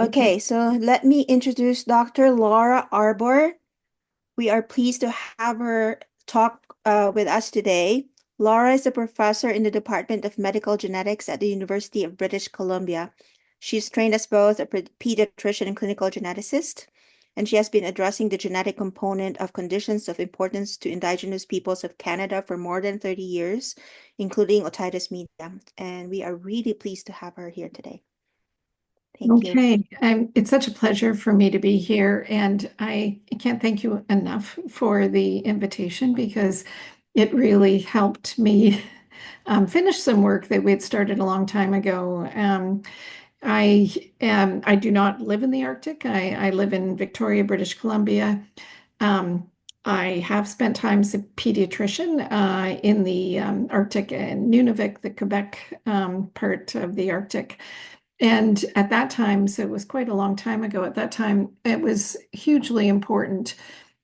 Okay, so let me introduce Dr. Laura Arbour. We are pleased to have her talk with us today. Laura is a professor in the Department of Medical Genetics at the University of British Columbia. She's trained as both a pediatrician and clinical geneticist, and she has been addressing the genetic component of conditions of importance to Indigenous peoples of Canada for more than 30 years, including otitis media. And we are really pleased to have her here today. Thank you. Okay, it's such a pleasure for me to be here, and I can't thank you enough for the invitation because it really helped me finish some work that we had started a long time ago. I do not live in the Arctic. I live in Victoria, British Columbia. I have spent time as a pediatrician in the Arctic and Nunavik, the Quebec part of the Arctic. And at that time, so it was quite a long time ago, at that time, it was hugely important,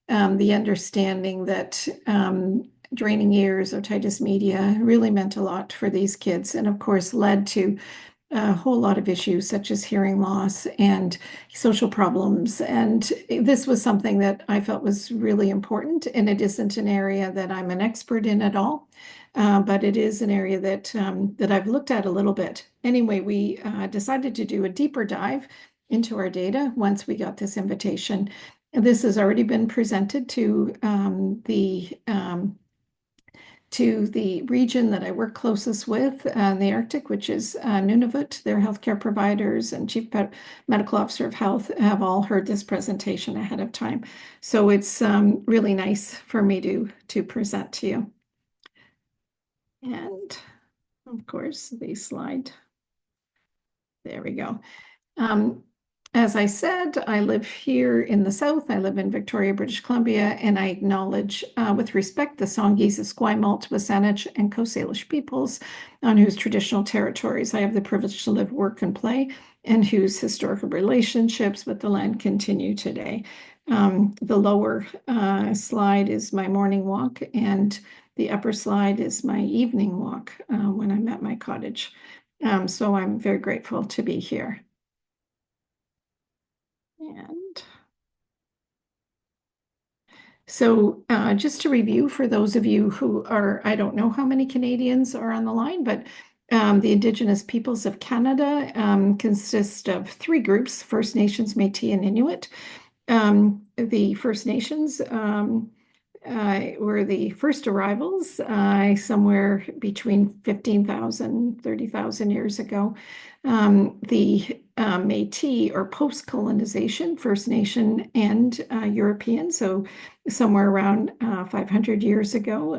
the understanding that draining ears, otitis media, really meant a lot for these kids, and of course led to a whole lot of issues such as hearing loss and social problems. And this was something that I felt was really important, and it isn't an area that I'm an expert in at all. But it is an area that I've looked at a little bit. Anyway, we decided to do a deeper dive into our data once we got this invitation. And this has already been presented to the region that I work closest with, the Arctic, which is Nunavut. Their healthcare providers and chief medical officer of health have all heard this presentation ahead of time. So it's really nice for me to present to you. And of course, the slide. There we go. As I said, I live here in the south. I live in Victoria, British Columbia, and I acknowledge with respect the Songhees, Esquimalt, Wasanich, and Coast Salish peoples on whose traditional territories I have the privilege to live, work, and play, and whose historical relationships with the land continue today. The lower slide is my morning walk, and the upper slide is my evening walk when I'm at my cottage. So I'm very grateful to be here. And so just to review for those of you who are, I don't know how many Canadians are on the line, but the Indigenous peoples of Canada consist of three groups: First Nations, Métis, and Inuit. The First Nations were the first arrivals somewhere between 15,000, 30,000 years ago. The Métis, or post-colonization, First Nation and European, so somewhere around 500 years ago,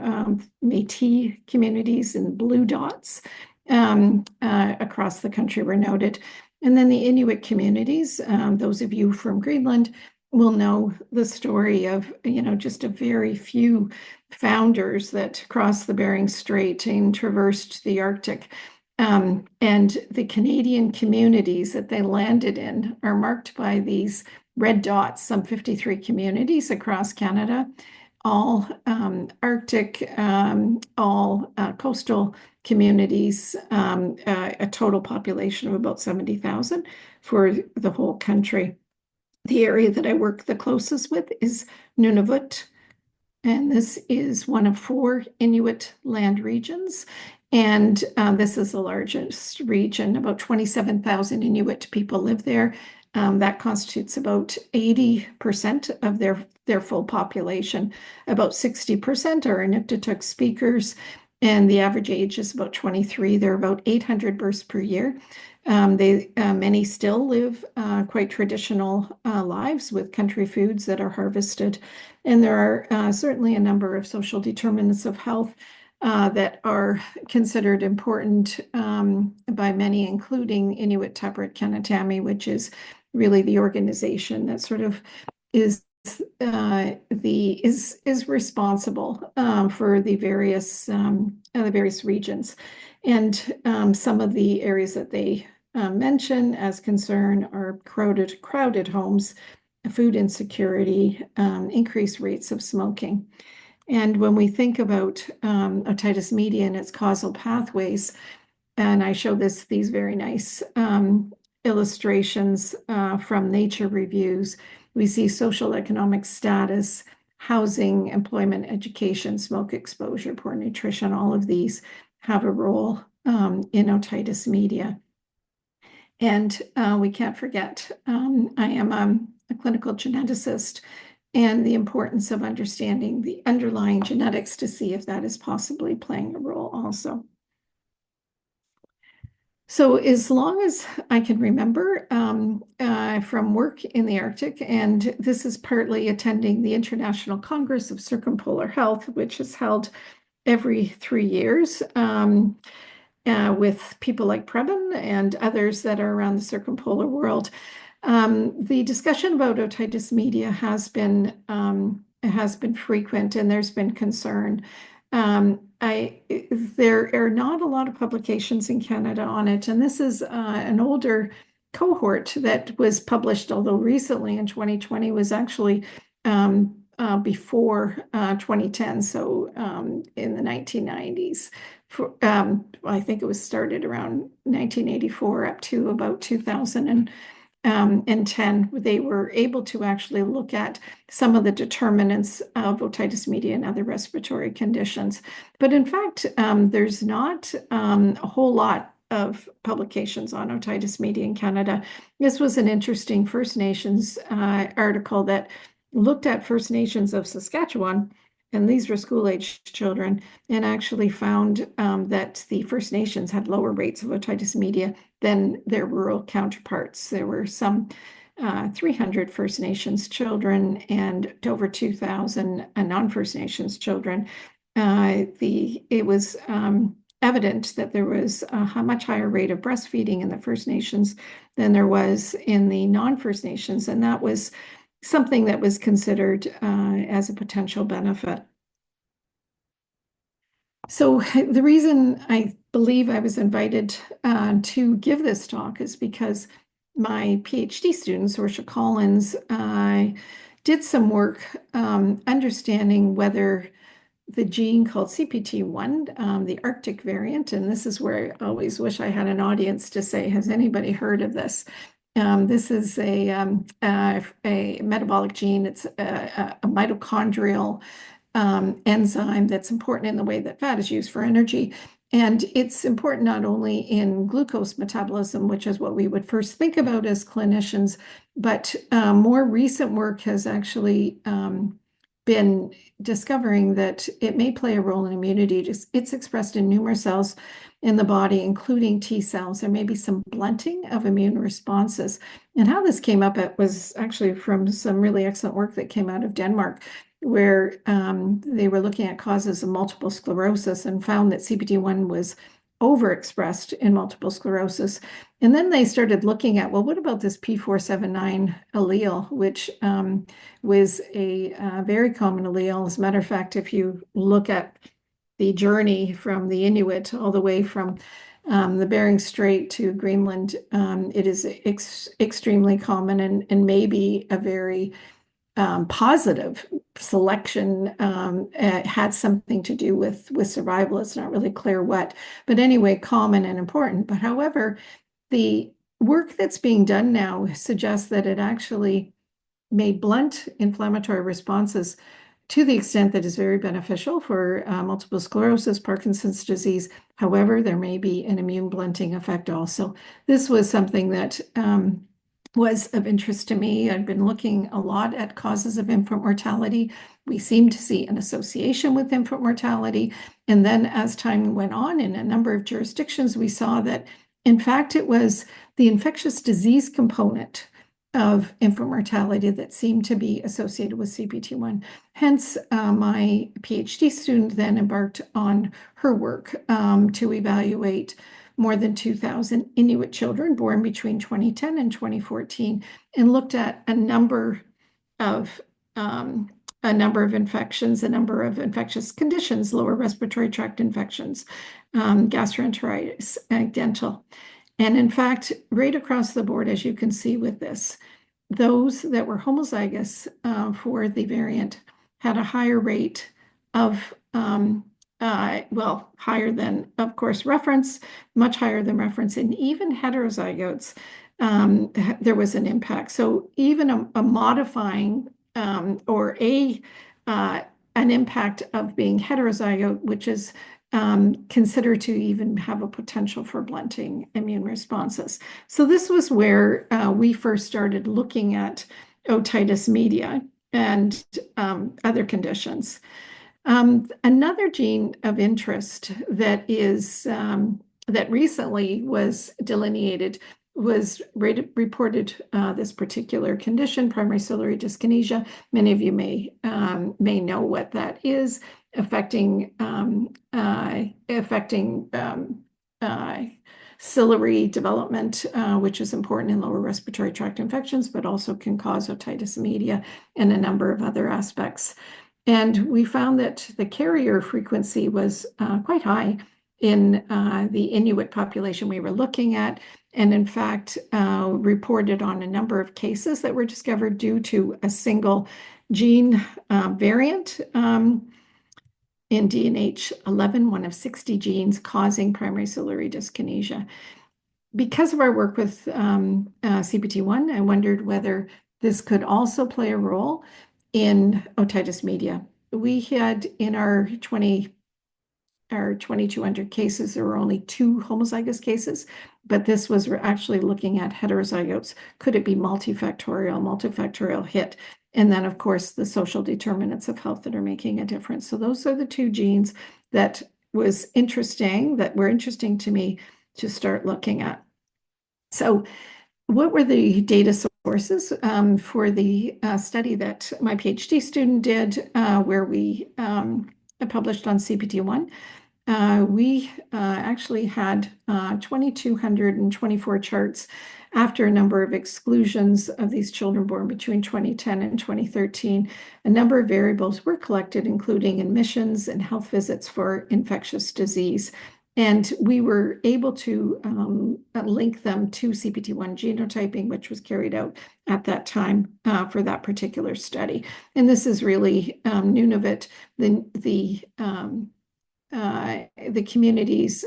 Métis communities in blue dots across the country were noted. And then the Inuit communities, those of you from Greenland will know the story of, just a very few founders that crossed the Bering Strait and traversed the Arctic. And the Canadian communities that they landed in are marked by these red dots, some 53 communities across Canada, all Arctic, all coastal communities, a total population of about 70,000 for the whole country. The area that I work the closest with is Nunavut, and this is one of 4 Inuit land regions. And this is the largest region. About 27,000 Inuit people live there. That constitutes about 80% of their full population. About 60% are Inuktitut speakers, and the average age is about 23. There are about 800 births per year. Many still live quite traditional lives with country foods that are harvested. And there are certainly a number of social determinants of health that are considered important by many, including Inuit Taprit Kanatami, which is really the organization that sort of is responsible for the various regions. And some of the areas that they mention as concern are crowded homes, food insecurity, increased rates of smoking. And when we think about otitis media and its causal pathways, and I show these very nice illustrations from nature reviews. We see social economic status, housing, employment, education, smoke exposure, poor nutrition. All of these have a role in otitis media. And we can't forget, I am a clinical geneticist, and the importance of understanding the underlying genetics to see if that is possibly playing a role also. So as long as I can remember from work in the Arctic, and this is partly attending the International Congress of Circumpolar Health, which is held every 3 years, with people like Preben and others that are around the circumpolar world. The discussion about otitis media has been frequent, and there's been concern. There are not a lot of publications in Canada on it, and this is an older cohort that was published, although recently in 2020 was actually before 2010, so in the 1990s. I think it was started around 1984 up to about 2010. They were able to actually look at some of the determinants of otitis media and other respiratory conditions. But in fact, there's not a whole lot of publications on otitis media in Canada. This was an interesting First Nations article that looked at First Nations of Saskatchewan, and these were school-aged children, and actually found that the First Nations had lower rates of otitis media than their rural counterparts. There were some 300 First Nations children and over 2,000 non-First Nations children. It was evident that there was a much higher rate of breastfeeding in the First Nations than there was in the non-First Nations, and that was something that was considered as a potential benefit. So the reason I believe I was invited to give this talk is because my PhD student, Saoirse Collins, did some work understanding whether the gene called CPT1, the Arctic variant, and this is where I always wish I had an audience to say, has anybody heard of this? This is a metabolic gene. It's a mitochondrial enzyme that's important in the way that fat is used for energy. And it's important not only in glucose metabolism, which is what we would first think about as clinicians, but more recent work has actually been discovering that it may play a role in immunity. It's expressed in numerous cells in the body, including T cells. There may be some blunting of immune responses. And how this came up, it was actually from some really excellent work that came out of Denmark, where they were looking at causes of multiple sclerosis and found that CPT1 was overexpressed in multiple sclerosis. And then they started looking at, well, what about this P479 allele, which was a very common allele. As a matter of fact, if you look at the journey from the Inuit all the way from the Bering Strait to Greenland, it is extremely common and maybe a very positive selection. Had something to do with survival. It's not really clear what, but anyway, common and important. But however, the work that's being done now suggests that it actually may blunt inflammatory responses to the extent that is very beneficial for multiple sclerosis, Parkinson's disease. However, there may be an immune blunting effect also. This was something that was of interest to me. I've been looking a lot at causes of infant mortality. We seem to see an association with infant mortality. And then as time went on in a number of jurisdictions, we saw that, in fact, it was the infectious disease component of infant mortality that seemed to be associated with CPT1. Hence, my PhD student then embarked on her work to evaluate more than 2,000 Inuit children born between 2010 and 2014, and looked at a number of infections, a number of infectious conditions, lower respiratory tract infections, gastroenteritis, dental. And in fact, right across the board, as you can see with this, those that were homozygous for the variant had a higher rate of, higher than, of course, reference, much higher than reference, and even heterozygotes there was an impact. So even a modifying or an impact of being heterozygote, which is considered to even have a potential for blunting immune responses. So this was where we first started looking at otitis media and other conditions. Another gene of interest that recently was delineated was reported this particular condition, primary ciliary dyskinesia. Many of you may know what that is, affecting ciliary development, which is important in lower respiratory tract infections, but also can cause otitis media and a number of other aspects. And we found that the carrier frequency was quite high in the Inuit population we were looking at, and in fact reported on a number of cases that were discovered due to a single gene variant in DNH11, one of 60 genes causing primary ciliary dyskinesia. Because of our work with CPT1, I wondered whether this could also play a role in otitis media. We had in our 2,200 cases, there were only 2 homozygous cases, but this was actually looking at heterozygotes. Could it be multifactorial hit? And then, of course, the social determinants of health that are making a difference. So those are the 2 genes that were interesting to me to start looking at. So what were the data sources for the study that my PhD student did, where we published on CPT1? We actually had 2,224 charts after a number of exclusions of these children born between 2010 and 2013. A number of variables were collected, including admissions and health visits for infectious disease. And we were able to link them to CPT1 genotyping, which was carried out at that time for that particular study. And this is really Nunavut, the community's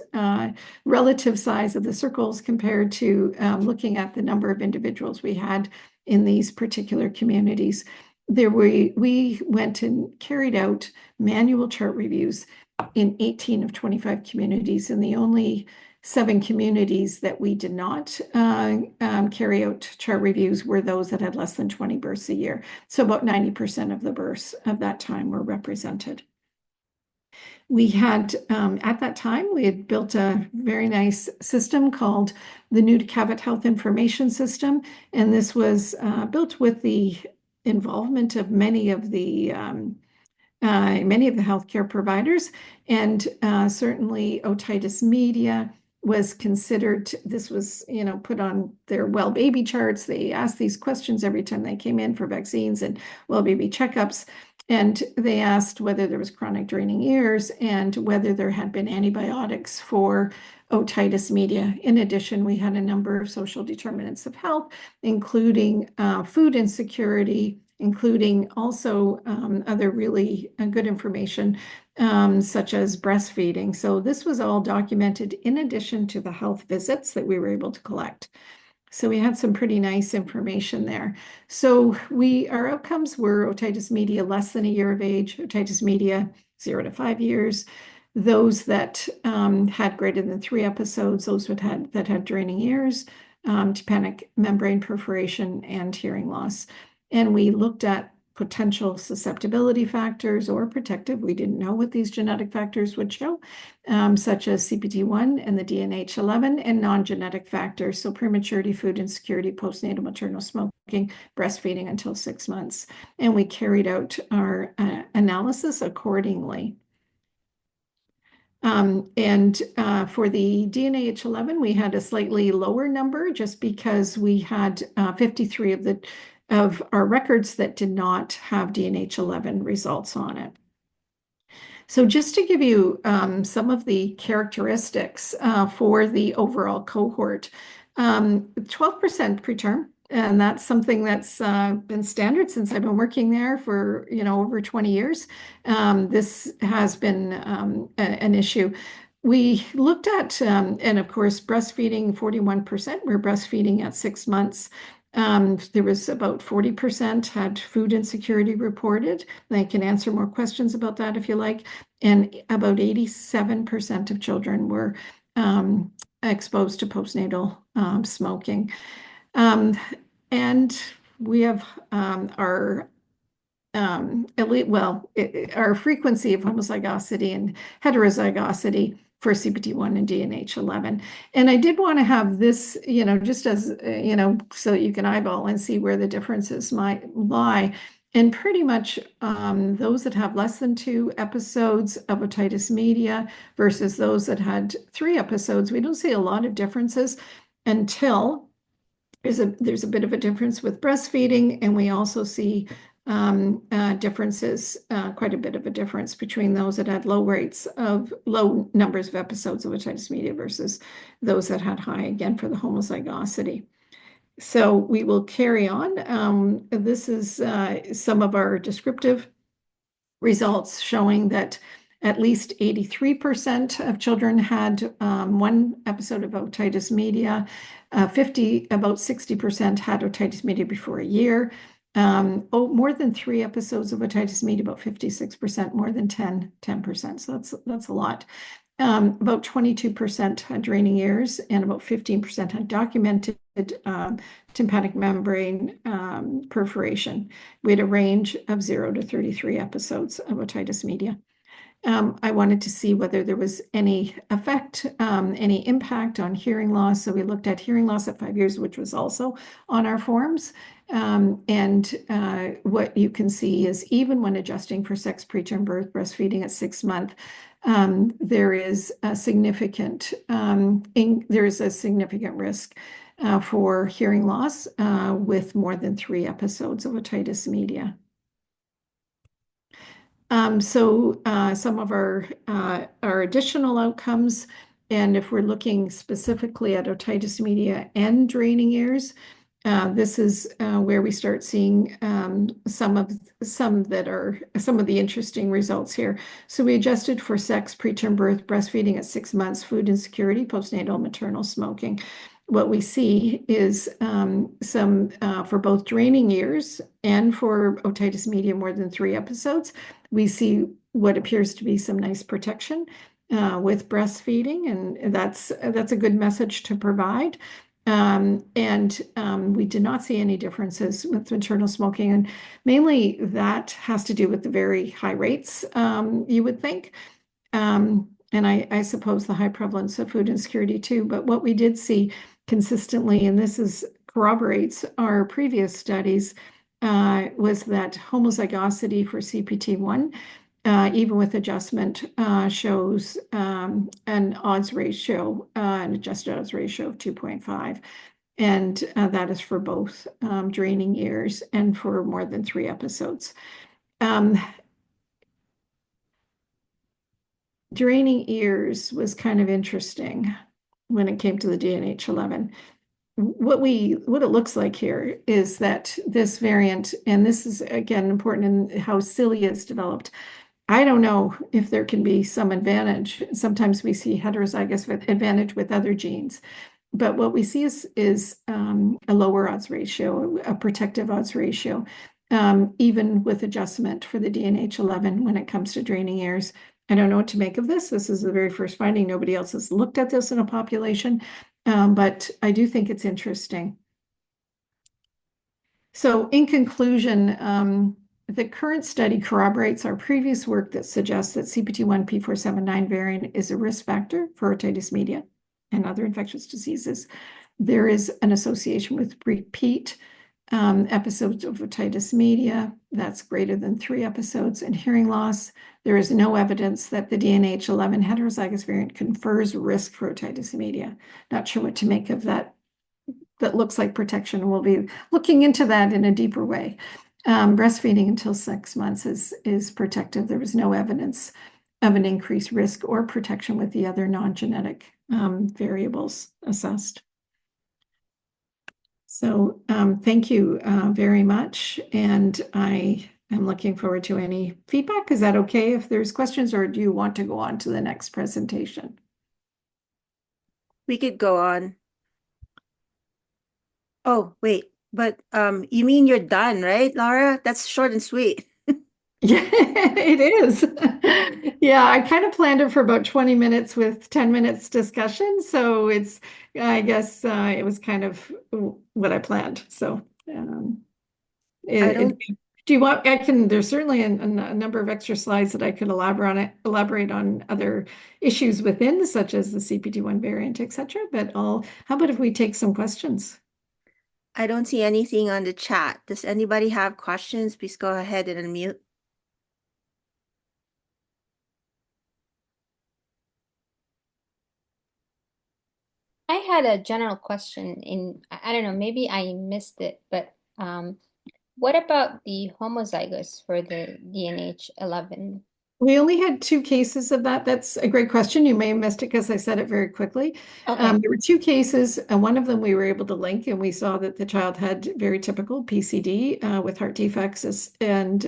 relative size of the circles compared to looking at the number of individuals we had in these particular communities. We went and carried out manual chart reviews in 18 of 25 communities, and the only 7 communities that we did not carry out chart reviews were those that had less than 20 births a year. So about 90% of the births of that time were represented. We had, at that time, we had built a very nice system called the Nunavut Health Information System, and this was built with the involvement of many of the healthcare providers, and certainly otitis media was considered. This was, put on their well baby charts. They asked these questions every time they came in for vaccines and well baby checkups. And they asked whether there was chronic draining ears and whether there had been antibiotics for otitis media. In addition, we had a number of social determinants of health, including food insecurity, including also other really good information, such as breastfeeding. So this was all documented in addition to the health visits that we were able to collect. So we had some pretty nice information there. So our outcomes were otitis media less than a year of age, otitis media 0 to 5 years, those that had greater than 3 episodes, those that had draining ears, tympanic membrane perforation, and hearing loss. And we looked at potential susceptibility factors or protective. We didn't know what these genetic factors would show, such as CPT1 and the DNH11, and non-genetic factors, so prematurity, food insecurity, postnatal maternal smoking, breastfeeding until 6 months. And we carried out our analysis accordingly. For the DNH11, we had a slightly lower number just because we had 53 of our records that did not have DNH11 results on it. So just to give you some of the characteristics for the overall cohort, 12% preterm, and that's something that's been standard since I've been working there for over 20 years. This has been an issue. We looked at, and of course, breastfeeding, 41% were breastfeeding at 6 months. There was about 40% had food insecurity reported. I can answer more questions about that if you like. And about 87% of children were exposed to postnatal smoking. Um, and we have our our frequency of homozygosity and heterozygosity for CPT1 and DNH11. And I did want to have this, just as, so you can eyeball and see where the differences might lie. And pretty much those that have less than 2 episodes of otitis media versus those that had 3 episodes, we don't see a lot of differences until there's a bit of a difference with breastfeeding, and we also see differences, quite a bit of a difference between those that had low numbers of episodes of otitis media versus those that had high, again, for the homozygosity. So we will carry on. This is some of our descriptive results showing that at least 83% of children had 1 episode of otitis media. About 60% had otitis media before a year. More than 3 episodes of otitis media, about 56%, more than 10%. So that's a lot. About 22% had draining ears, and about 15% had documented tympanic membrane perforation. We had a range of 0 to 33 episodes of otitis media. I wanted to see whether there was any effect, any impact on hearing loss. So we looked at hearing loss at 5 years, which was also on our forms. What you can see is even when adjusting for sex, preterm birth, breastfeeding at 6 months, there is a significant risk for hearing loss with more than 3 episodes of otitis media. Some of our additional outcomes, and if we're looking specifically at otitis media and draining ears, this is where we start seeing some of the interesting results here. So we adjusted for sex, preterm birth, breastfeeding at 6 months, food insecurity, postnatal maternal smoking. What we see is some for both draining ears and for otitis media more than 3 episodes, we see what appears to be some nice protection with breastfeeding, and that's a good message to provide. We did not see any differences with maternal smoking, and mainly that has to do with the very high rates, you would think. I suppose the high prevalence of food insecurity too. But what we did see consistently, and this corroborates our previous studies, was that homozygosity for CPT1, even with adjustment, shows an odds ratio, an adjusted odds ratio of 2.5. And that is for both draining ears and for more than 3 episodes. Draining ears was kind of interesting when it came to the DNH11. What it looks like here is that this variant, and this is again important in how cilia is developed. I don't know if there can be some advantage. Sometimes we see heterozygous advantage with other genes, but what we see is a lower odds ratio, a protective odds ratio, even with adjustment for the DNH11 when it comes to draining ears. I don't know what to make of this. This is the very first finding. Nobody else has looked at this in a population, but I do think it's interesting. So in conclusion, the current study corroborates our previous work that suggests that CPT1 P479 variant is a risk factor for otitis media and other infectious diseases. There is an association with repeat episodes of otitis media that's greater than 3 episodes, and hearing loss. There is no evidence that the DNH11 heterozygous variant confers risk for otitis media. Not sure what to make of that. That looks like protection. We'll be looking into that in a deeper way. Breastfeeding until 6 months is protective. There was no evidence of an increased risk or protection with the other non-genetic variables assessed. So thank you very much, and I am looking forward to any feedback. Is that okay if there's questions, or do you want to go on to the next presentation? We could go on. Oh, wait, but you mean you're done, right, Laura? That's short and sweet. Yeah, it is. Yeah, I kind of planned it for about 20 minutes with 10 minutes discussion. So I guess it was kind of what I planned. So, I it, don't do you want, there's certainly a number of extra slides that I could elaborate on other issues within, such as the CPT1 variant, et cetera. But how about if we take some questions? I don't see anything on the chat. Does anybody have questions? Please go ahead and unmute. I had a general question I don't know, maybe I missed it, but what about the homozygous for the DNH 11? We only had two cases of that. That's a great question. You may have missed it because I said it very quickly. Okay. There were two cases, and one of them we were able to link, and we saw that the child had very typical PCD with heart defects and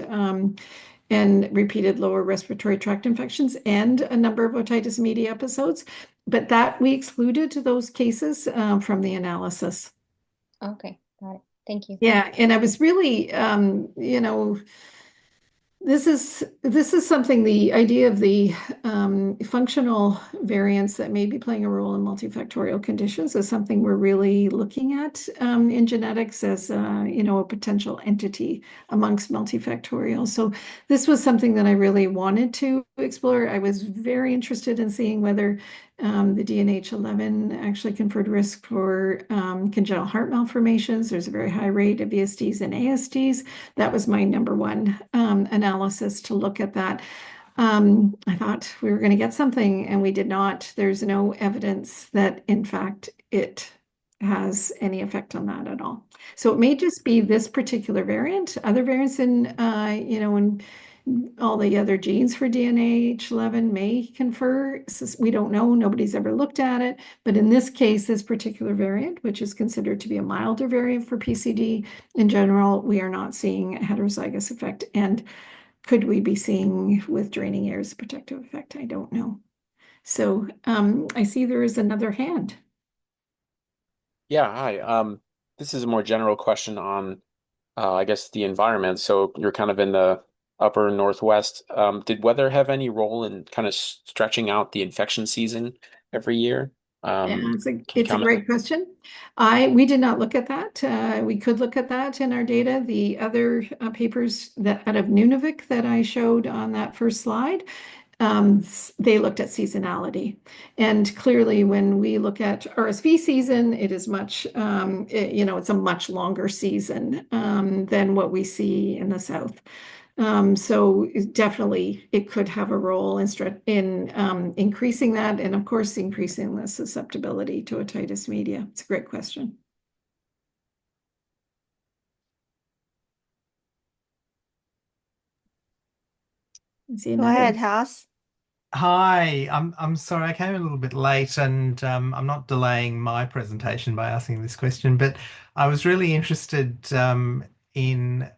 repeated lower respiratory tract infections and a number of otitis media episodes. But that we excluded those cases from the analysis. Okay, got it. Thank you. Yeah, and I was really, this is something, the idea of the functional variants that may be playing a role in multifactorial conditions is something we're really looking at in genetics as a potential entity amongst multifactorial. So this was something that I really wanted to explore. I was very interested in seeing whether the DNH11 actually conferred risk for congenital heart malformations. There's a very high rate of ESDs and ASDs. That was my number one analysis to look at that. I thought we were going to get something, and we did not. There's no evidence that, in fact, it has any effect on that at all. So it may just be this particular variant. Other variants in all the other genes for DNH11 may confer. We don't know. Nobody's ever looked at it. But in this case, this particular variant, which is considered to be a milder variant for PCD, in general, we are not seeing a heterozygous effect. And could we be seeing with draining areas a protective effect? I don't know. So I see there is another hand. Yeah, hi. This is a more general question on, I guess, the environment. So you're kind of in the upper northwest. Did weather have any role in kind of stretching out the infection season every year? Yeah, Can you it's a comment? great question. We did not look at that. We could look at that in our data. The other papers that out of Nunavik that I showed on that first slide, they looked at seasonality. And clearly, when we look at RSV season, it is it's a much longer season than what we see in the South. So definitely it could have a role in increasing that, and of course, increasing the susceptibility to otitis media. It's a great question. Go ahead, House. Hi, I'm sorry, I came a little bit late and I'm not delaying my presentation by asking this question, but I was really interested in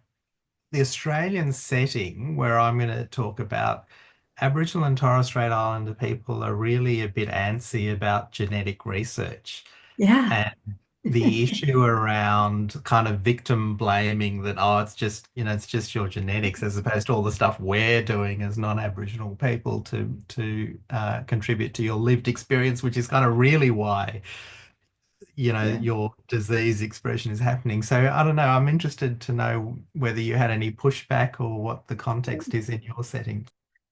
the Australian setting where I'm going to talk about Aboriginal and Torres Strait Islander people are really a bit antsy about genetic research. Yeah. And the issue around kind of victim blaming that, oh, it's just your genetics, as opposed to all the stuff we're doing as non-Aboriginal people to contribute to your lived experience, which is kind of really why, Yeah. your disease expression is happening. So I don't know, I'm interested to know whether you had any pushback or what the context is in your setting.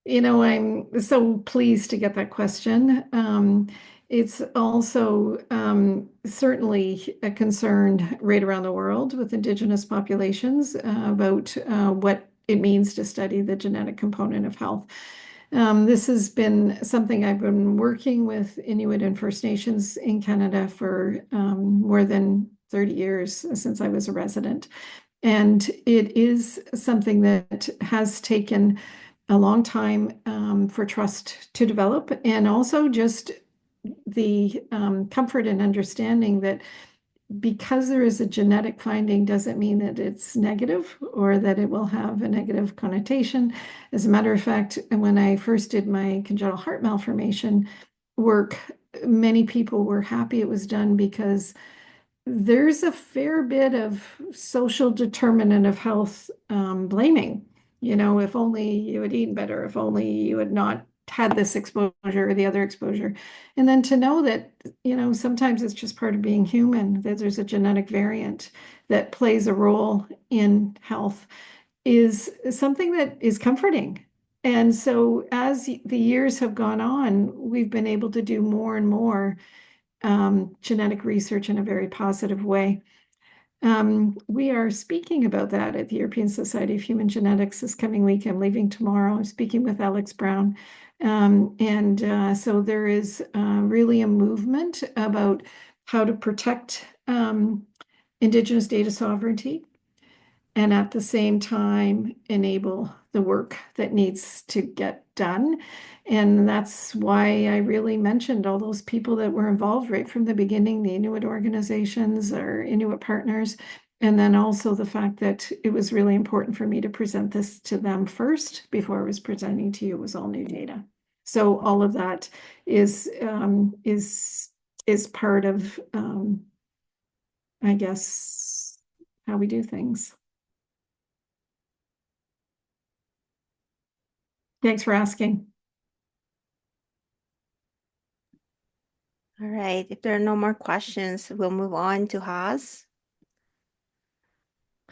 I'm so pleased to get that question. It's also certainly a concern right around the world with Indigenous populations about what it means to study the genetic component of health. This has been something I've been working with Inuit and First Nations in Canada for more than 30 years since I was a resident. And it is something that has taken a long time for trust to develop, and also just the comfort and understanding that because there is a genetic finding doesn't mean that it's negative or that it will have a negative connotation. As a matter of fact, when I first did my congenital heart malformation work, many people were happy it was done because there's a fair bit of social determinant of health blaming. If only you had eaten better, if only you had not had this exposure or the other exposure. And then to know that, sometimes it's just part of being human, that there's a genetic variant that plays a role in health is something that is comforting. And so as the years have gone on, we've been able to do more and more genetic research in a very positive way. We are speaking about that at the European Society of Human Genetics this coming week. I'm leaving tomorrow. I'm speaking with Alex Brown. So there is really a movement about how to protect Indigenous data sovereignty and at the same time enable the work that needs to get done. And that's why I really mentioned all those people that were involved right from the beginning, the Inuit organizations, our Inuit partners, and then also the fact that it was really important for me to present this to them first before I was presenting to you. It was all new data. So all of that is part of I guess how we do things. Thanks for asking. All right. If there are no more questions, we'll move on to Haas.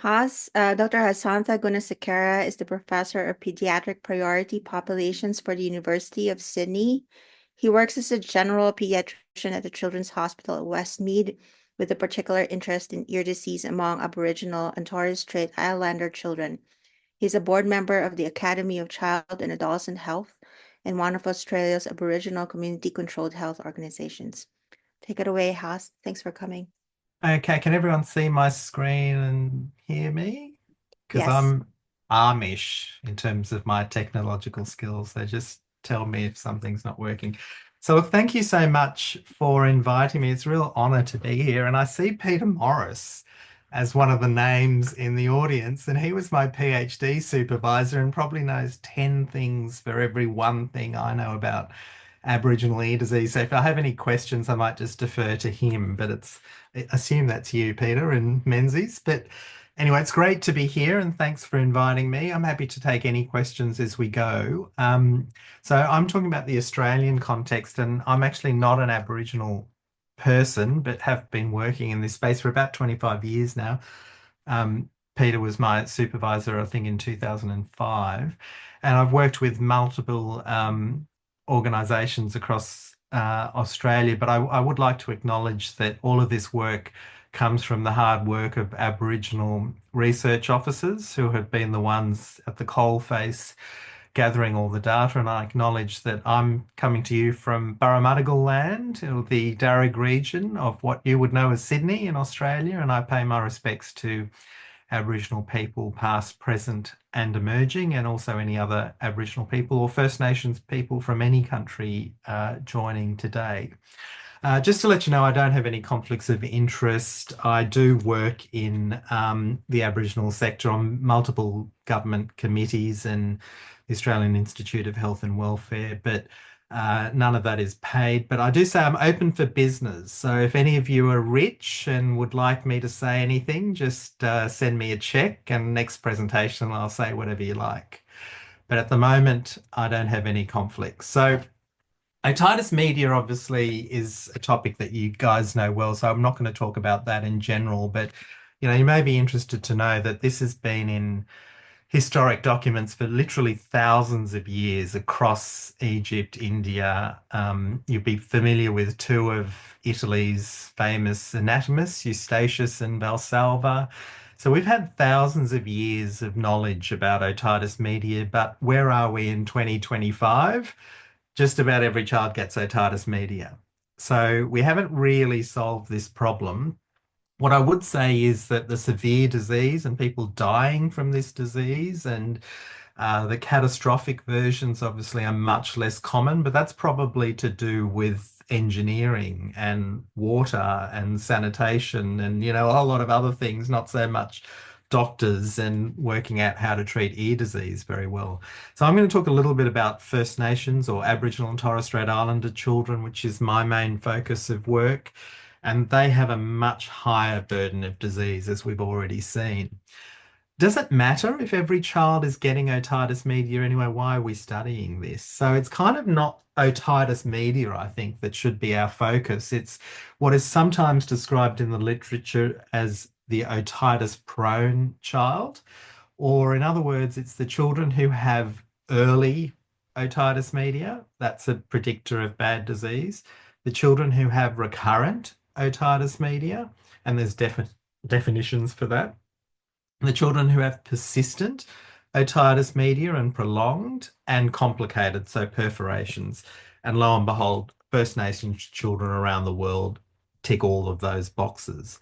Dr. Hasantha Gunasekera is the professor of pediatric priority populations for the University of Sydney. He works as a general pediatrician at the Children's Hospital at Westmead, with a particular interest in ear disease among Aboriginal and Torres Strait Islander children. He's a board member of the Academy of Child and Adolescent Health and one of Australia's Aboriginal community-controlled health organizations. Take it away, Haas. Thanks for coming. Okay, can everyone see my screen and hear me? Because Yes. I'm Amish in terms of my technological skills. They just tell me if something's not working. So look, thank you so much for inviting me. It's a real honor to be here. And I see Peter Morris as one of the names in the audience, and he was my PhD supervisor and probably knows 10 things for every one thing I know about Aboriginal ear disease. So if I have any questions, I might just defer to him, but I assume that's you, Peter, and Menzies. But anyway, it's great to be here and thanks for inviting me. I'm happy to take any questions as we go. So I'm talking about the Australian context, and I'm actually not an Aboriginal person, but have been working in this space for about 25 years now. Peter was my supervisor, I think, in 2005, and I've worked with multiple organisations across Australia, but I would like to acknowledge that all of this work comes from the hard work of Aboriginal research officers who have been the ones at the coalface gathering all the data, and I acknowledge that I'm coming to you from Burramuddigal land, or the Darug region of what you would know as Sydney in Australia, and I pay my respects to Aboriginal people, past, present, and emerging, and also any other Aboriginal people or First Nations people from any country joining today. Just to let you know, I don't have any conflicts of interest. I do work in the Aboriginal sector on multiple government committees and the Australian Institute of Health and Welfare, but none of that is paid. But I do say I'm open for business. So if any of you are rich and would like me to say anything, just send me a check, and next presentation I'll say whatever you like. But at the moment, I don't have any conflicts. So Otitis Media obviously is a topic that you guys know well, so I'm not going to talk about that in general, but you may be interested to know that this has been in historic documents for literally thousands of years across Egypt, India. You'll be familiar with two of Italy's famous anatomists, Eustachius and Valsalva. So we've had thousands of years of knowledge about otitis media, but where are we in 2025? Just about every child gets otitis media. So we haven't really solved this problem. What I would say is that the severe disease and people dying from this disease and the catastrophic versions obviously are much less common, but that's probably to do with engineering and water and sanitation and, a whole lot of other things, not so much doctors and working out how to treat ear disease very well. So I'm going to talk a little bit about First Nations or Aboriginal and Torres Strait Islander children, which is my main focus of work. And they have a much higher burden of disease, as we've already seen. Does it matter if every child is getting otitis media anyway? Why are we studying this? So it's kind of not otitis media, I think, that should be our focus. It's what is sometimes described in the literature as the otitis-prone child, or in other words, it's the children who have early otitis media. That's a predictor of bad disease. The children who have recurrent otitis media, and there's definitions for that. The children who have persistent otitis media and prolonged and complicated, so perforations. And lo and behold, First Nations children around the world tick all of those boxes.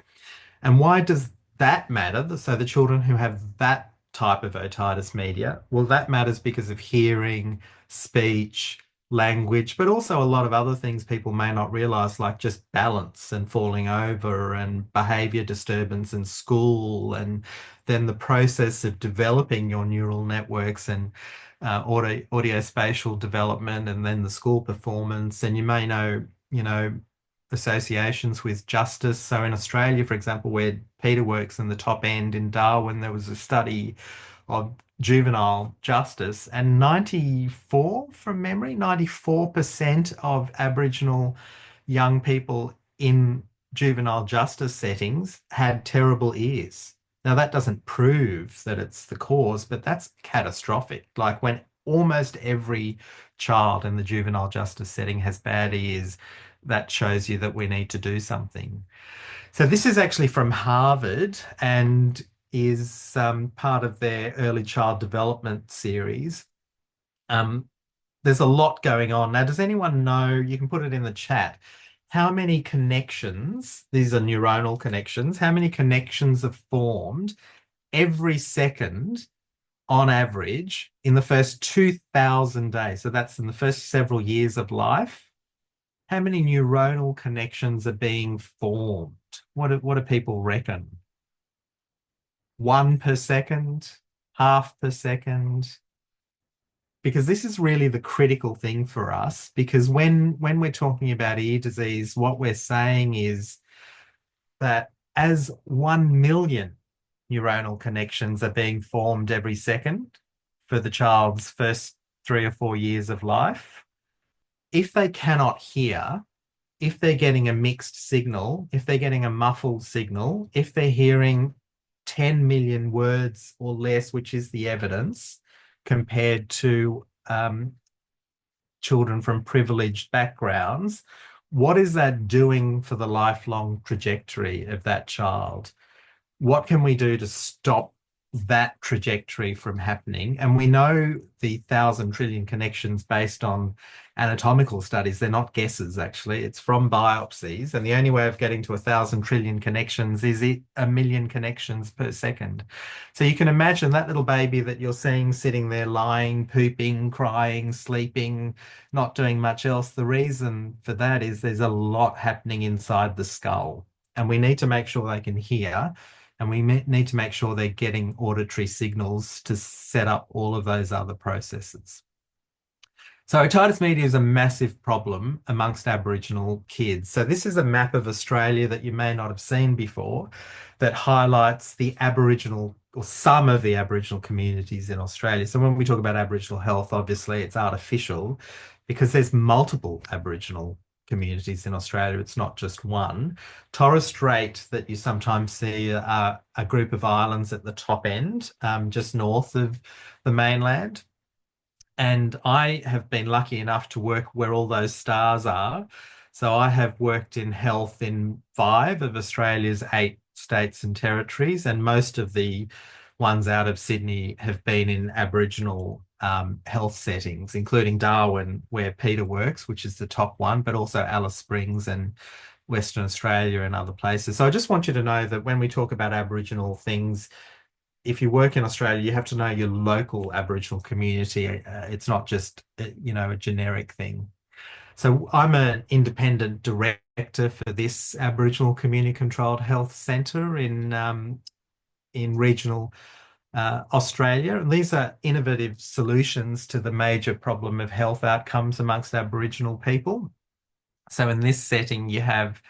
And why does that matter? So the children who have that type of otitis media, well, that matters because of hearing, speech, language, but also a lot of other things people may not realize, like just balance and falling over and behavior disturbance in school, and then the process of developing your neural networks and audio spatial development, and then the school performance. And you may know, associations with justice. So in Australia, for example, where Peter works in the top end in Darwin, there was a study of juvenile justice, and 94, from memory, 94% of Aboriginal young people in juvenile justice settings had terrible ears. Now, that doesn't prove that it's the cause, but that's catastrophic. Like when almost every child in the juvenile justice setting has bad ears, that shows you that we need to do something. So this is actually from Harvard and is part of their early child development series. There's a lot going on. Now, does anyone know, you can put it in the chat, how many connections, these are neuronal connections, how many connections are formed every second on average in the first 2,000 days? So that's in the first several years of life. How many neuronal connections are being formed? What do people reckon? 1 per second, half per second? Because this is really the critical thing for us, because when we're talking about ear disease, what we're saying is that as 1 million neuronal connections are being formed every second for the child's first 3 or 4 years of life, if they cannot hear, if they're getting a mixed signal, if they're getting a muffled signal, if they're hearing 10 million words or less, which is the evidence, compared to children from privileged backgrounds, what is that doing for the lifelong trajectory of that child? What can we do to stop that trajectory from happening? And we know the 1,000 trillion connections based on anatomical studies. They're not guesses, actually. It's from biopsies. And the only way of getting to 1,000 trillion connections is 1 million connections per second. So you can imagine that little baby that you're seeing sitting there lying, pooping, crying, sleeping, not doing much else. The reason for that is there's a lot happening inside the skull, and we need to make sure they can hear. And we need to make sure they're getting auditory signals to set up all of those other processes. So otitis media is a massive problem amongst Aboriginal kids. So this is a map of Australia that you may not have seen before that highlights the Aboriginal, or some of the Aboriginal communities in Australia. So when we talk about Aboriginal health, obviously it's artificial because there's multiple Aboriginal communities in Australia. It's not just one. Torres Strait that you sometimes see are a group of islands at the top end, just north of the mainland. And I have been lucky enough to work where all those stars are. So I have worked in health in 5 of Australia's 8 states and territories, and most of the ones out of Sydney have been in Aboriginal health settings, including Darwin, where Peter works, which is the top one, but also Alice Springs and Western Australia and other places. So I just want you to know that when we talk about Aboriginal things, if you work in Australia, you have to know your local Aboriginal community. It's not just, a generic thing. So I'm an independent director for this Aboriginal community controlled health centre in in regional Australia. And these are innovative solutions to the major problem of health outcomes amongst Aboriginal people. So in this setting, you have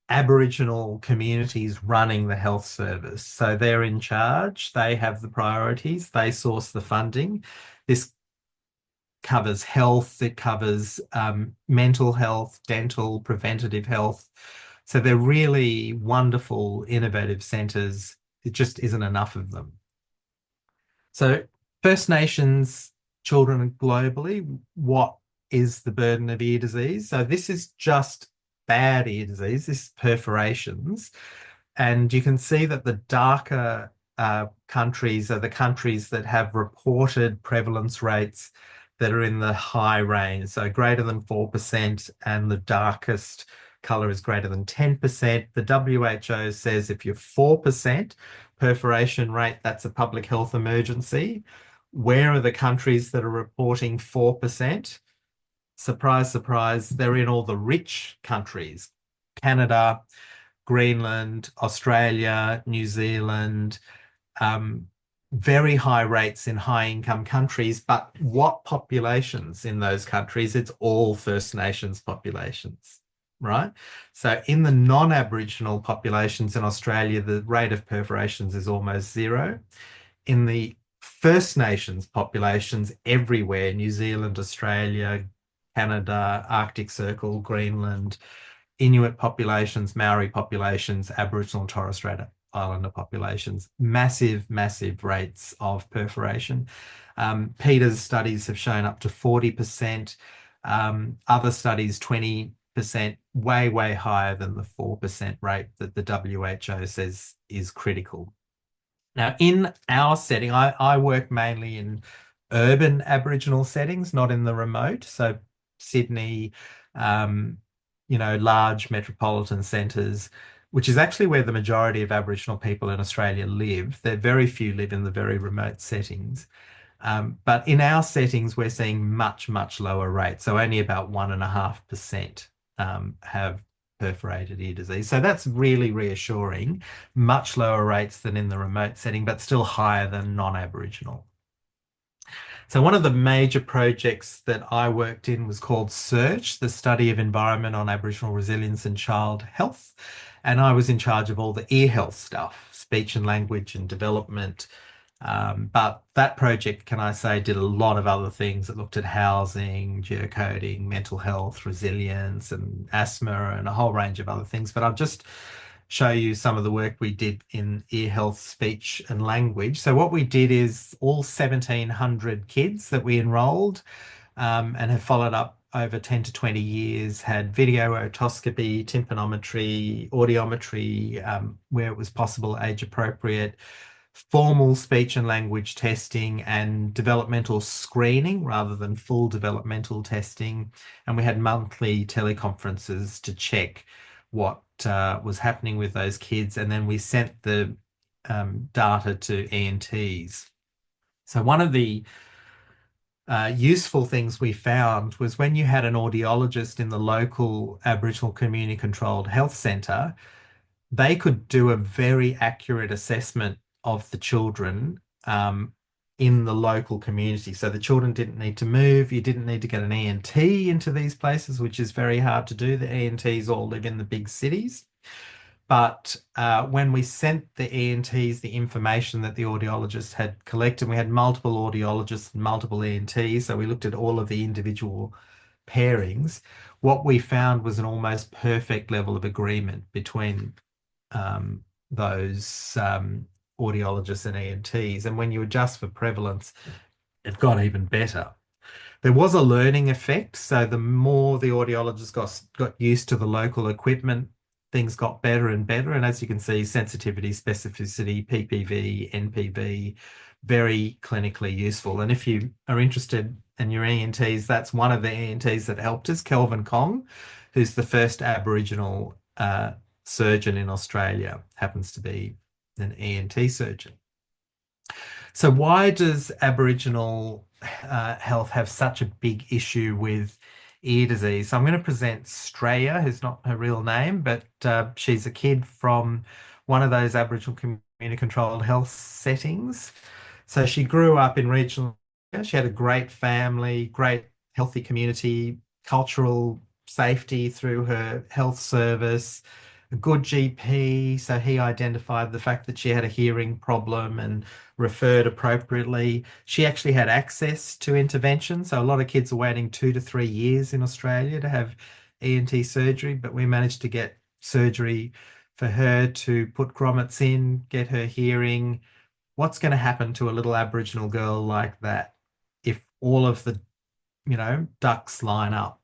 Aboriginal communities running the health service. So they're in charge, they have the priorities, they source the funding. This covers health, it covers mental health, dental, preventative health. So they're really wonderful, innovative centres. It just isn't enough of them. So First Nations children globally, what is the burden of ear disease? So this is just bad ear disease, this is perforations. And you can see that the darker countries are the countries that have reported prevalence rates that are in the high range, so greater than 4%, and the darkest colour is greater than 10%. The WHO says if you're 4% perforation rate, that's a public health emergency. Where are the countries that are reporting 4%? Surprise, surprise, they're in all the rich countries. Canada, Greenland, Australia, New Zealand, very high rates in high-income countries. But what populations in those countries? It's all First Nations populations, right? So in the non-Aboriginal populations in Australia, the rate of perforations is almost zero. In the First Nations populations everywhere, New Zealand, Australia, Canada, Arctic Circle, Greenland, Inuit populations, Maori populations, Aboriginal and Torres Strait Islander populations, massive, massive rates of perforation. Peter's studies have shown up to 40%, other studies 20%, way, way higher than the 4% rate that the WHO says is critical. Now, in our setting, I work mainly in urban Aboriginal settings, not in the remote. So Sydney, large metropolitan centres, which is actually where the majority of Aboriginal people in Australia live. There very few live in the very remote settings. But in our settings, we're seeing much, much lower rates. So only about 1.5% have perforated ear disease. So that's really reassuring. Much lower rates than in the remote setting, but still higher than non-Aboriginal. So one of the major projects that I worked in was called SEARCH, the study of environment on Aboriginal resilience and child health. And I was in charge of all the ear health stuff, speech and language and development. But that project, can I say, did a lot of other things. It looked at housing, geocoding, mental health, resilience, and asthma, and a whole range of other things. But I'll just show you some of the work we did in ear health, speech, and language. So what we did is all 1,700 kids that we enrolled and have followed up over 10 to 20 years, had video otoscopy, tympanometry, audiometry, where it was possible, age appropriate, formal speech and language testing, and developmental screening rather than full developmental testing. And we had monthly teleconferences to check what was happening with those kids. And then we sent the data to ENTs. So one of the useful things we found was when you had an audiologist in the local Aboriginal community controlled health centre, they could do a very accurate assessment of the children in the local community. So the children didn't need to move. You didn't need to get an ENT into these places, which is very hard to do. The ENTs all live in the big cities. But when we sent the ENTs the information that the audiologist had collected, we had multiple audiologists and multiple ENTs, so we looked at all of the individual pairings. What we found was an almost perfect level of agreement between those audiologists and ENTs. And when you adjust for prevalence, it got even better. There was a learning effect. So the more the audiologists got used to the local equipment, things got better and better. And as you can see, sensitivity, specificity, PPV, NPV, very clinically useful. And if you are interested in your ENTs, that's one of the ENTs that helped us, Kelvin Kong, who's the first Aboriginal surgeon in Australia, happens to be an ENT surgeon. So why does Aboriginal health have such a big issue with ear disease? So I'm going to present Straya, who's not her real name, but she's a kid from one of those Aboriginal community-controlled health settings. So she grew up in regional. She had a great family, great healthy community, cultural safety through her health service, a good GP. So he identified the fact that she had a hearing problem and referred appropriately. She actually had access to intervention. So a lot of kids are waiting 2 to 3 years in Australia to have ENT surgery, but we managed to get surgery for her to put grommets in, get her hearing. What's going to happen to a little Aboriginal girl like that if all of the, ducks line up?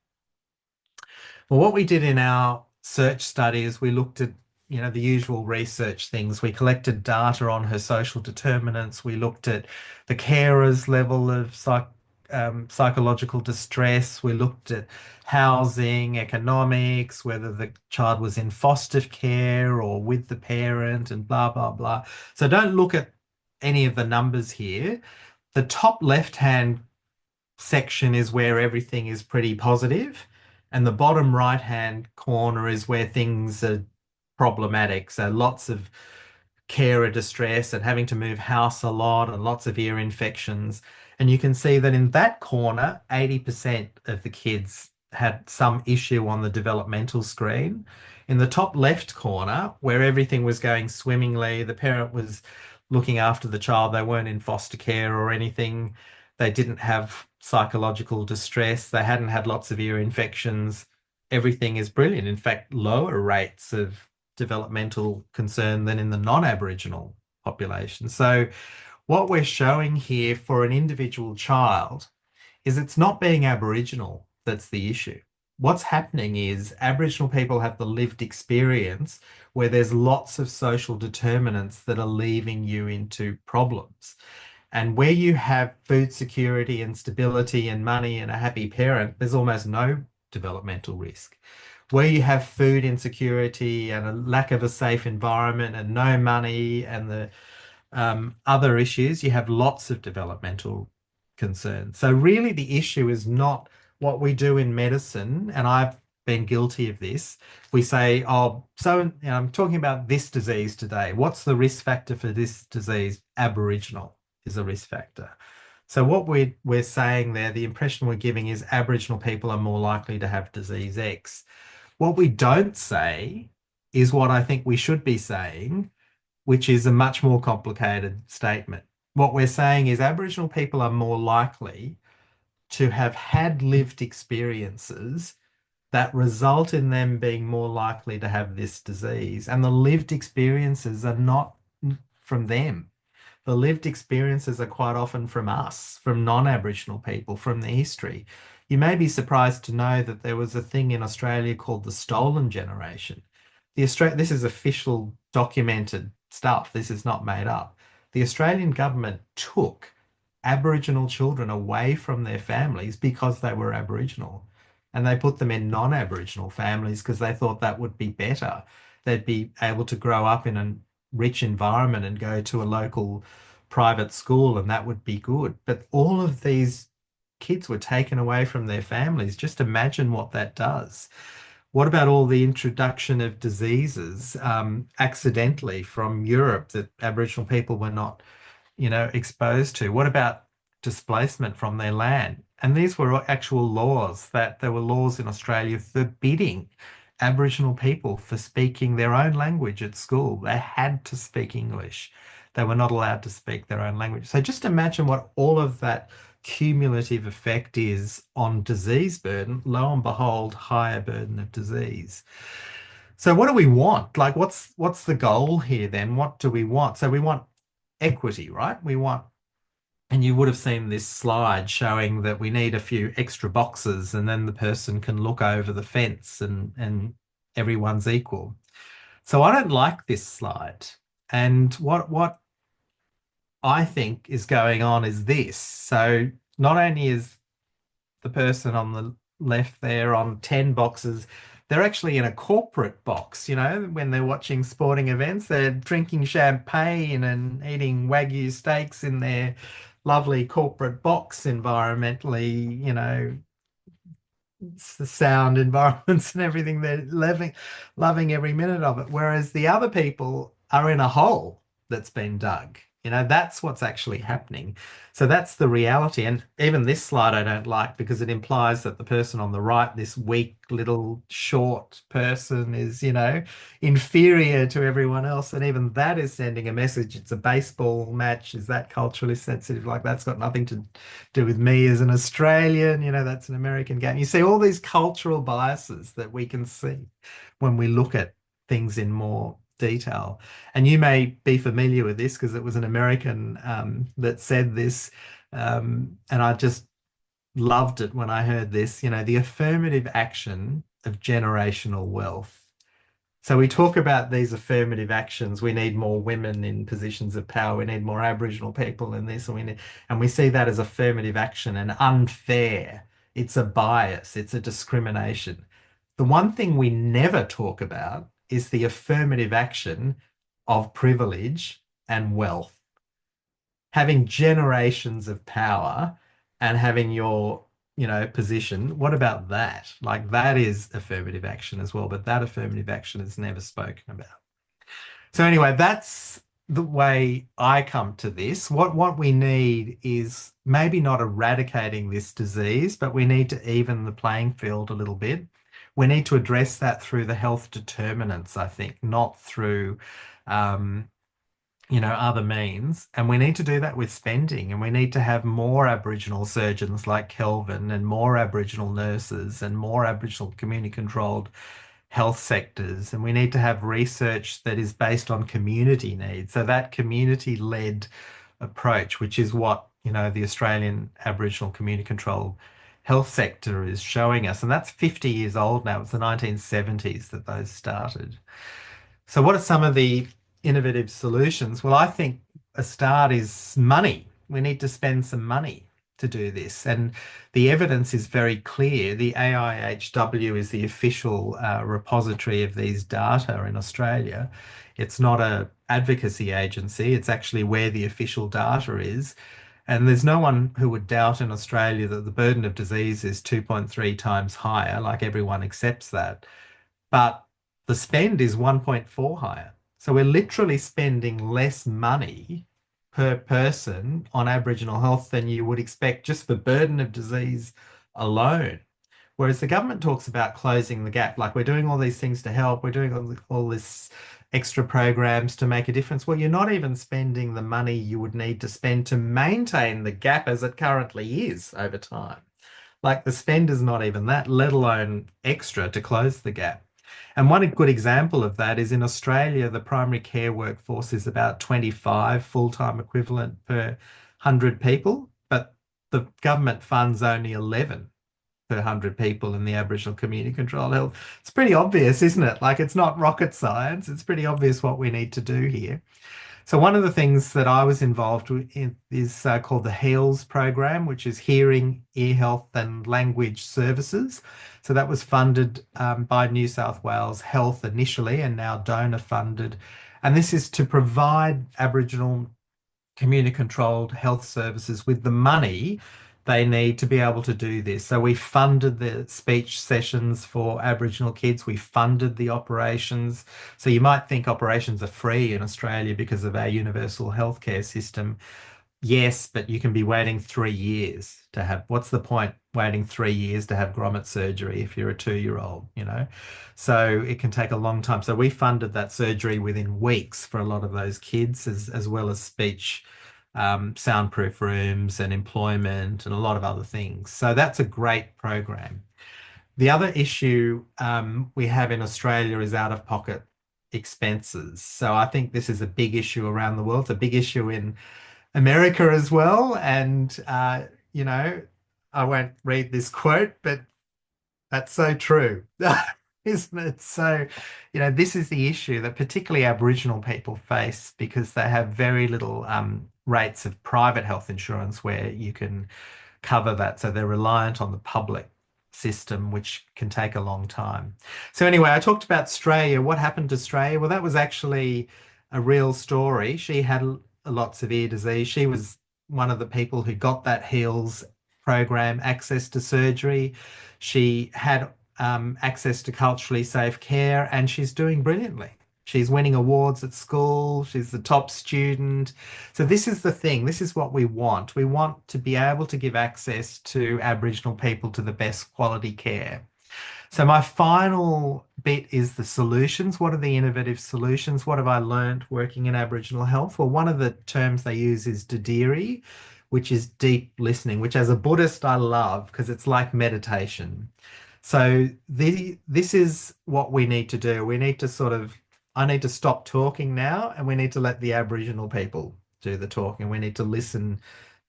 Well, what we did in our search study is we looked at, the usual research things. We collected data on her social determinants. We looked at the carer's level of psychological distress. We looked at housing, economics, whether the child was in foster care or with the parent, and blah, blah, blah. So don't look at any of the numbers here. The top left-hand section is where everything is pretty positive, and the bottom right-hand corner is where things are problematic. So lots of carer distress and having to move house a lot and lots of ear infections. And you can see that in that corner, 80% of the kids had some issue on the developmental screen. In the top left corner, where everything was going swimmingly, the parent was looking after the child, they weren't in foster care or anything, they didn't have psychological distress, they hadn't had lots of ear infections, everything is brilliant. In fact, lower rates of developmental concern than in the non-Aboriginal population. So what we're showing here for an individual child is it's not being Aboriginal that's the issue. What's happening is Aboriginal people have the lived experience where there's lots of social determinants that are leaving you into problems. And where you have food security and stability and money and a happy parent, there's almost no developmental risk. Where you have food insecurity and a lack of a safe environment and no money and the other issues, you have lots of developmental concerns. So really the issue is not what we do in medicine, and I've been guilty of this. We say, oh, so I'm talking about this disease today. What's the risk factor for this disease? Aboriginal is a risk factor. So what we're saying there, the impression we're giving is Aboriginal people are more likely to have disease X. What we don't say is what I think we should be saying, which is a much more complicated statement. What we're saying is Aboriginal people are more likely to have had lived experiences that result in them being more likely to have this disease. And the lived experiences are not from them. The lived experiences are quite often from us, from non-Aboriginal people, from the history. You may be surprised to know that there was a thing in Australia called the stolen generation. This is official documented stuff. This is not made up. The Australian government took Aboriginal children away from their families because they were Aboriginal. And they put them in non-Aboriginal families because they thought that would be better. They'd be able to grow up in a rich environment and go to a local private school, and that would be good. But all of these kids were taken away from their families. Just imagine what that does. What about all the introduction of diseases accidentally from Europe that Aboriginal people were not, exposed to? What about displacement from their land? And these were actual laws, that there were laws in Australia forbidding Aboriginal people for speaking their own language at school. They had to speak English. They were not allowed to speak their own language. So just imagine what all of that cumulative effect is on disease burden. Lo and behold, higher burden of disease. So what do we want? Like, what's the goal here then? What do we want? So we want equity, right? And you would have seen this slide showing that we need a few extra boxes and then the person can look over the fence and everyone's equal. So I don't like this slide. And what I think is going on is this. So not only is the person on the left there on 10 boxes, they're actually in a corporate box, when they're watching sporting events, they're drinking champagne and eating Wagyu steaks in their lovely corporate box environmentally, the sound environments and everything. They're loving every minute of it. Whereas the other people are in a hole that's been dug. That's what's actually happening. So that's the reality. And even this slide I don't like because it implies that the person on the right, this weak little short person, is, inferior to everyone else. And even that is sending a message. It's a baseball match. Is that culturally sensitive? Like, that's got nothing to do with me as an Australian. That's an American game. You see all these cultural biases that we can see when we look at things in more detail. And you may be familiar with this because it was an American that said this. And I just loved it when I heard this, the affirmative action of generational wealth. So we talk about these affirmative actions. We need more women in positions of power. We need more Aboriginal people in this, and we see that as affirmative action and unfair. It's a bias. It's a discrimination. The one thing we never talk about is the affirmative action of privilege and wealth. Having generations of power and having your position. What about that? Like, that is affirmative action as well, but that affirmative action is never spoken about. So anyway, that's the way I come to this. What we need is maybe not eradicating this disease, but we need to even the playing field a little bit. We need to address that through the health determinants, I think, not through other means. And we need to do that with spending, and we need to have more Aboriginal surgeons like Kelvin and more Aboriginal nurses and more Aboriginal community controlled health sectors. And we need to have research that is based on community needs. So that community led approach, which is what, the Australian Aboriginal community controlled health sector is showing us. And that's 50 years old now. It's the 1970s that those started. So what are some of the innovative solutions? Well, I think a start is money. We need to spend some money to do this. And the evidence is very clear. The AIHW is the official repository of these data in Australia. It's not an advocacy agency. It's actually where the official data is. And there's no one who would doubt in Australia that the burden of disease is 2.3 times higher, like everyone accepts that. But the spend is 1.4 higher. So we're literally spending less money per person on Aboriginal health than you would expect just for burden of disease alone. Whereas the government talks about closing the gap, like we're doing all these things to help, we're doing all this extra programs to make a difference. Well, you're not even spending the money you would need to spend to maintain the gap as it currently is over time. Like, the spend is not even that, let alone extra to close the gap. And one good example of that is in Australia, the primary care workforce is about 25 full-time equivalent per 100 people, but the government funds only 11 per 100 people in the Aboriginal community controlled health. It's pretty obvious, isn't it? Like, it's not rocket science. It's pretty obvious what we need to do here. So one of the things that I was involved in is called the HEALS program, which is Hearing, Ear Health and Language Services. So that was funded by New South Wales Health initially and now donor funded. And this is to provide Aboriginal community-controlled health services with the money they need to be able to do this. So we funded the speech sessions for Aboriginal kids. We funded the operations. So you might think operations are free in Australia because of our universal healthcare system. Yes, but you can be waiting 3 years to have, what's the point waiting 3 years to have grommet surgery if you're a 2-year-old, So it can take a long time. So we funded that surgery within weeks for a lot of those kids, as well as speech, soundproof rooms and employment and a lot of other things. So that's a great program. The other issue we have in Australia is out-of-pocket expenses. So I think this is a big issue around the world. It's a big issue in America as well. And, I won't read this quote, but that's so true, isn't it? So, this is the issue that particularly Aboriginal people face because they have very little rates of private health insurance where you can cover that. So they're reliant on the public system, which can take a long time. So anyway, I talked about Australia. What happened to Australia? Well, that was actually a real story. She had lots of ear disease. She was one of the people who got that HEALS program access to surgery. She had access to culturally safe care, and she's doing brilliantly. She's winning awards at school. She's the top student. So this is the thing. This is what we want. We want to be able to give access to Aboriginal people to the best quality care. So my final bit is the solutions. What are the innovative solutions? What have I learned working in Aboriginal health? Well, one of the terms they use is Dadiri, which is deep listening, which as a Buddhist I love because it's like meditation. So this is what we need to do. We need to I need to stop talking now and we need to let the Aboriginal people do the talking. We need to listen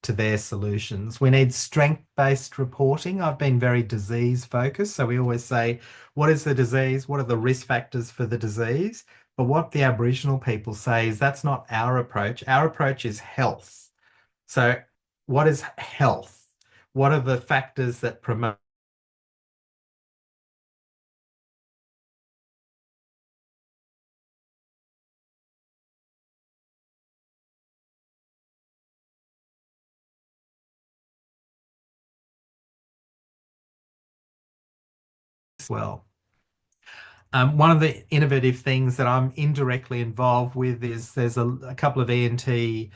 to their solutions. We need strength-based reporting. I've been very disease focused. So we always say, what is the disease? What are the risk factors for the disease? But what the Aboriginal people say is that's not our approach. Our approach is health. So what is health? What are the factors that promote as well? One of the innovative things that I'm indirectly involved with is there's a couple of ENT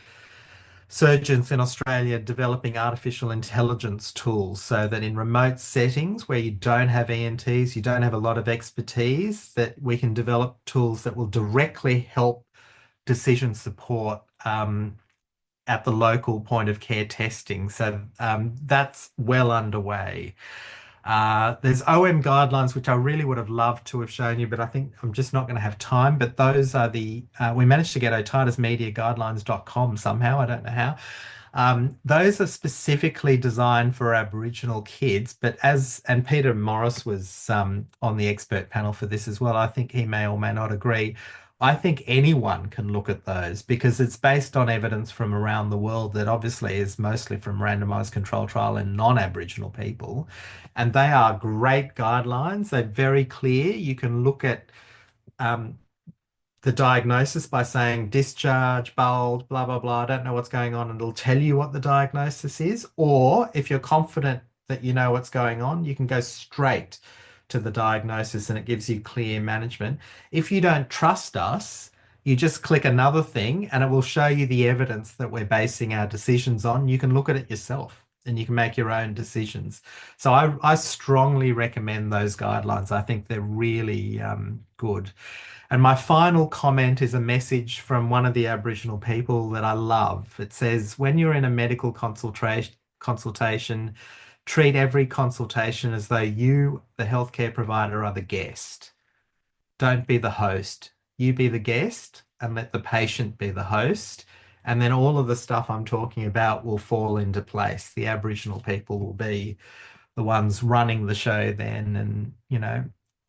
surgeons in Australia developing artificial intelligence tools so that in remote settings where you don't have ENTs, you don't have a lot of expertise, that we can develop tools that will directly help decision support at the local point of care testing. So that's well underway. There's OM guidelines, which I really would have loved to have shown you, but I think I'm just not going to have time. But those are we managed to get otitismediaguidelines.com somehow. I don't know how. Those are specifically designed for Aboriginal kids, but and Peter Morris was on the expert panel for this as well. I think he may or may not agree. I think anyone can look at those because it's based on evidence from around the world that obviously is mostly from randomized control trial in non-Aboriginal people. And they are great guidelines. They're very clear. You can look at the diagnosis by saying discharge, bulge, blah, blah, blah. I don't know what's going on, and it'll tell you what the diagnosis is. Or if you're confident that you know what's going on, you can go straight to the diagnosis and it gives you clear management. If you don't trust us, you just click another thing and it will show you the evidence that we're basing our decisions on. You can look at it yourself and you can make your own decisions. So I strongly recommend those guidelines. I think they're really good. And my final comment is a message from one of the Aboriginal people that I love. It says, when you're in a medical consultation, treat every consultation as though you, the healthcare provider, are the guest. Don't be the host. You be the guest and let the patient be the host. And then all of the stuff I'm talking about will fall into place. The Aboriginal people will be the ones running the show then. And,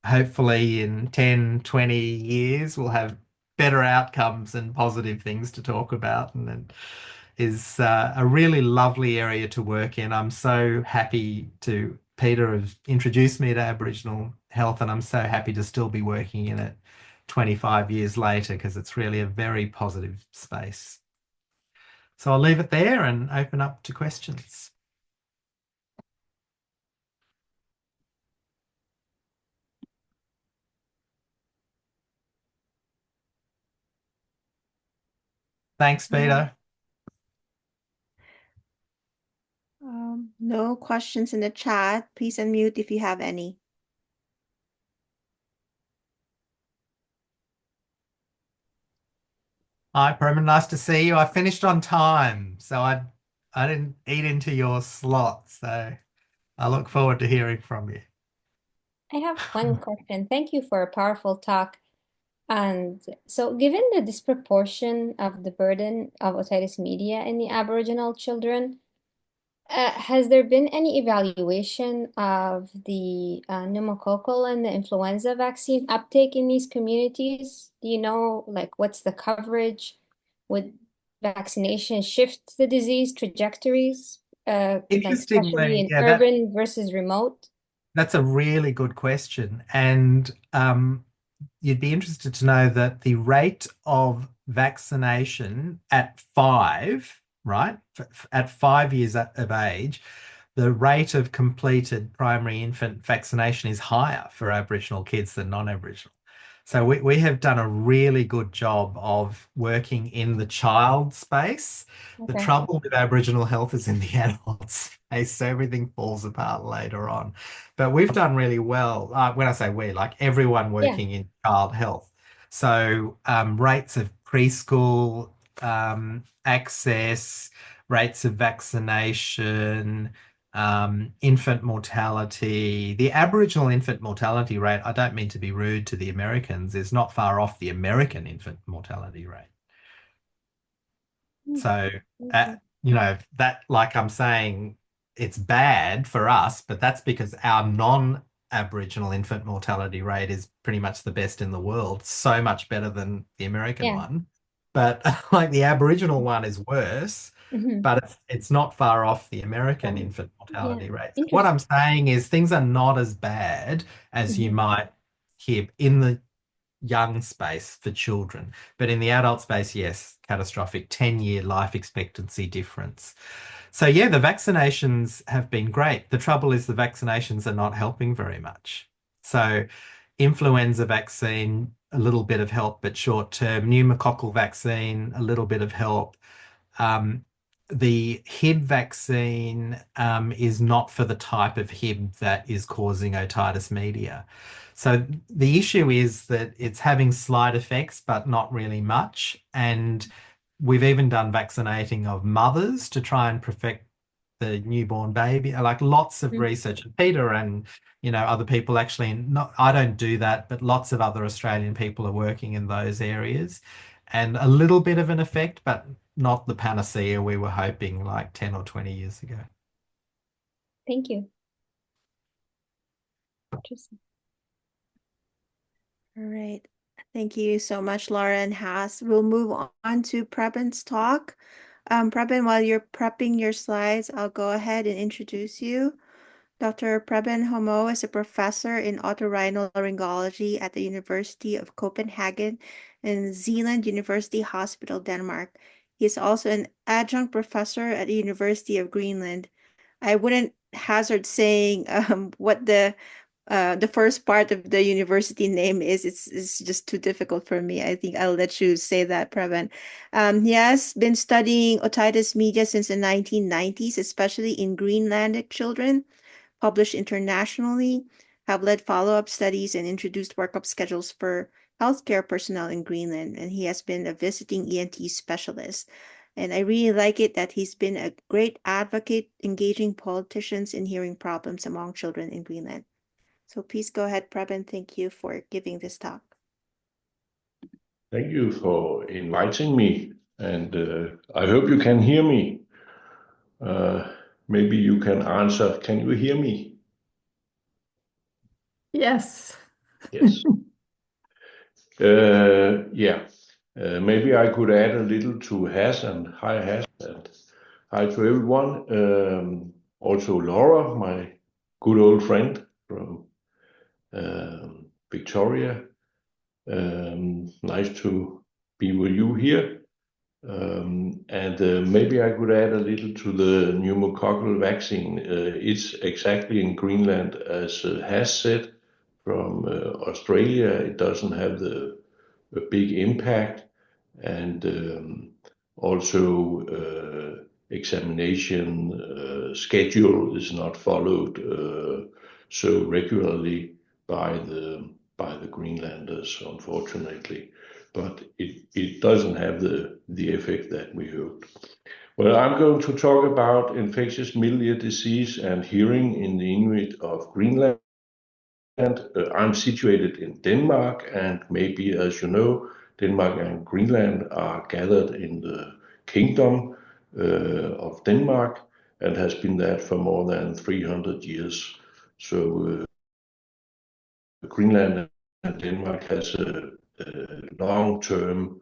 hopefully in 10, 20 years, we'll have better outcomes and positive things to talk about. And it is a really lovely area to work in. I'm so happy Peter has introduced me to Aboriginal health, and I'm so happy to still be working in it 25 years later because it's really a very positive space. So I'll leave it there and open up to questions. Thanks, Peter. No questions in the chat. Please unmute if you have any. Hi, Preben. Nice to see you. I finished on time, so I didn't eat into your slot. So I look forward to hearing from you. I have one question. Thank you for a powerful talk. And so, given the disproportion of the burden of otitis media in the Aboriginal children, has there been any evaluation of the pneumococcal and the influenza vaccine uptake in these communities? Do you know, like, what's the coverage? Would vaccination shift the disease trajectories, like especially Interestingly, in yeah, urban versus remote? that's a really good question. And you'd be interested to know that the rate of vaccination at 5, right? At 5 years of age, the rate of completed primary infant vaccination is higher for Aboriginal kids than non-Aboriginal. So we have done a really good job of working in the child space. The Okay. trouble with Aboriginal health is in the adult space, so everything falls apart later on. But we've done really well. When I say we, like everyone Yeah. working in child health. So rates of preschool access, rates of vaccination, infant mortality. The Aboriginal infant mortality rate, I don't mean to be rude to the Americans, is not far off the American infant mortality rate. So, Okay. that, like I'm saying, it's bad for us, but that's because our non-Aboriginal infant mortality rate is pretty much the best in the world, so much better than the American Yeah. one. But like the Aboriginal one is worse, Mm-hmm. but it's not far off the American infant Yeah. mortality rate. So what Interesting. I'm saying is things are not as bad as you Mm-hmm. might hear in the young space for children. But in the adult space, yes, catastrophic 10-year life expectancy difference. So, yeah, the vaccinations have been great. The trouble is the vaccinations are not helping very much. So, influenza vaccine, a little bit of help, but short term. Pneumococcal vaccine, a little bit of help. Um, the Hib vaccine is not for the type of Hib that is causing otitis media. So the issue is that it's having slight effects, but not really much. And we've even done vaccinating of mothers to try and protect the newborn baby, like lots of Mm-hmm. research. And Peter and other people actually, not, I don't do that, but lots of other Australian people are working in those areas, and a little bit of an effect, but not the panacea we were hoping like 10 or 20 years ago. Thank you. Interesting. All right. Thank you so much, Laura and Haas. We'll move on to Preben's talk. Preben, while you're prepping your slides, I'll go ahead and introduce you. Dr. Preben Homøe is a professor in otorhinolaryngology at the University of Copenhagen and Zealand University Hospital, Denmark. He is also an adjunct professor at the University of Greenland. I wouldn't hazard saying what the first part of the university name is. It's just too difficult for me. I think I'll let you say that, Preben. He has been studying otitis media since the 1990s, especially in Greenlandic children, published internationally, have led follow-up studies and introduced workup schedules for healthcare personnel in Greenland. And he has been a visiting ENT specialist. And I really like it that he's been a great advocate, engaging politicians in hearing problems among children in Greenland. So please go ahead, Preben. Thank you for giving this talk. Thank you for inviting me, and I hope you can hear me. Maybe you can answer. Can you hear me? Yes. Yes. Yeah. Maybe I could add a little to Has, and hi Has, and hi to everyone. Also Laura, my good old friend from Victoria. Nice to be with you here. And maybe I could add a little to the pneumococcal vaccine. It's exactly in Greenland as Has said from Australia. It doesn't have a big impact, and also examination schedule is not followed so regularly by the Greenlanders, unfortunately. But it doesn't have the effect that we hoped. Well, I'm going to talk about infectious middle ear disease and hearing in the Inuit of Greenland. I'm situated in Denmark, and maybe, as you know, Denmark and Greenland are gathered in the Kingdom of Denmark and has been that for more than 300 years. So Greenland and Denmark has a long-term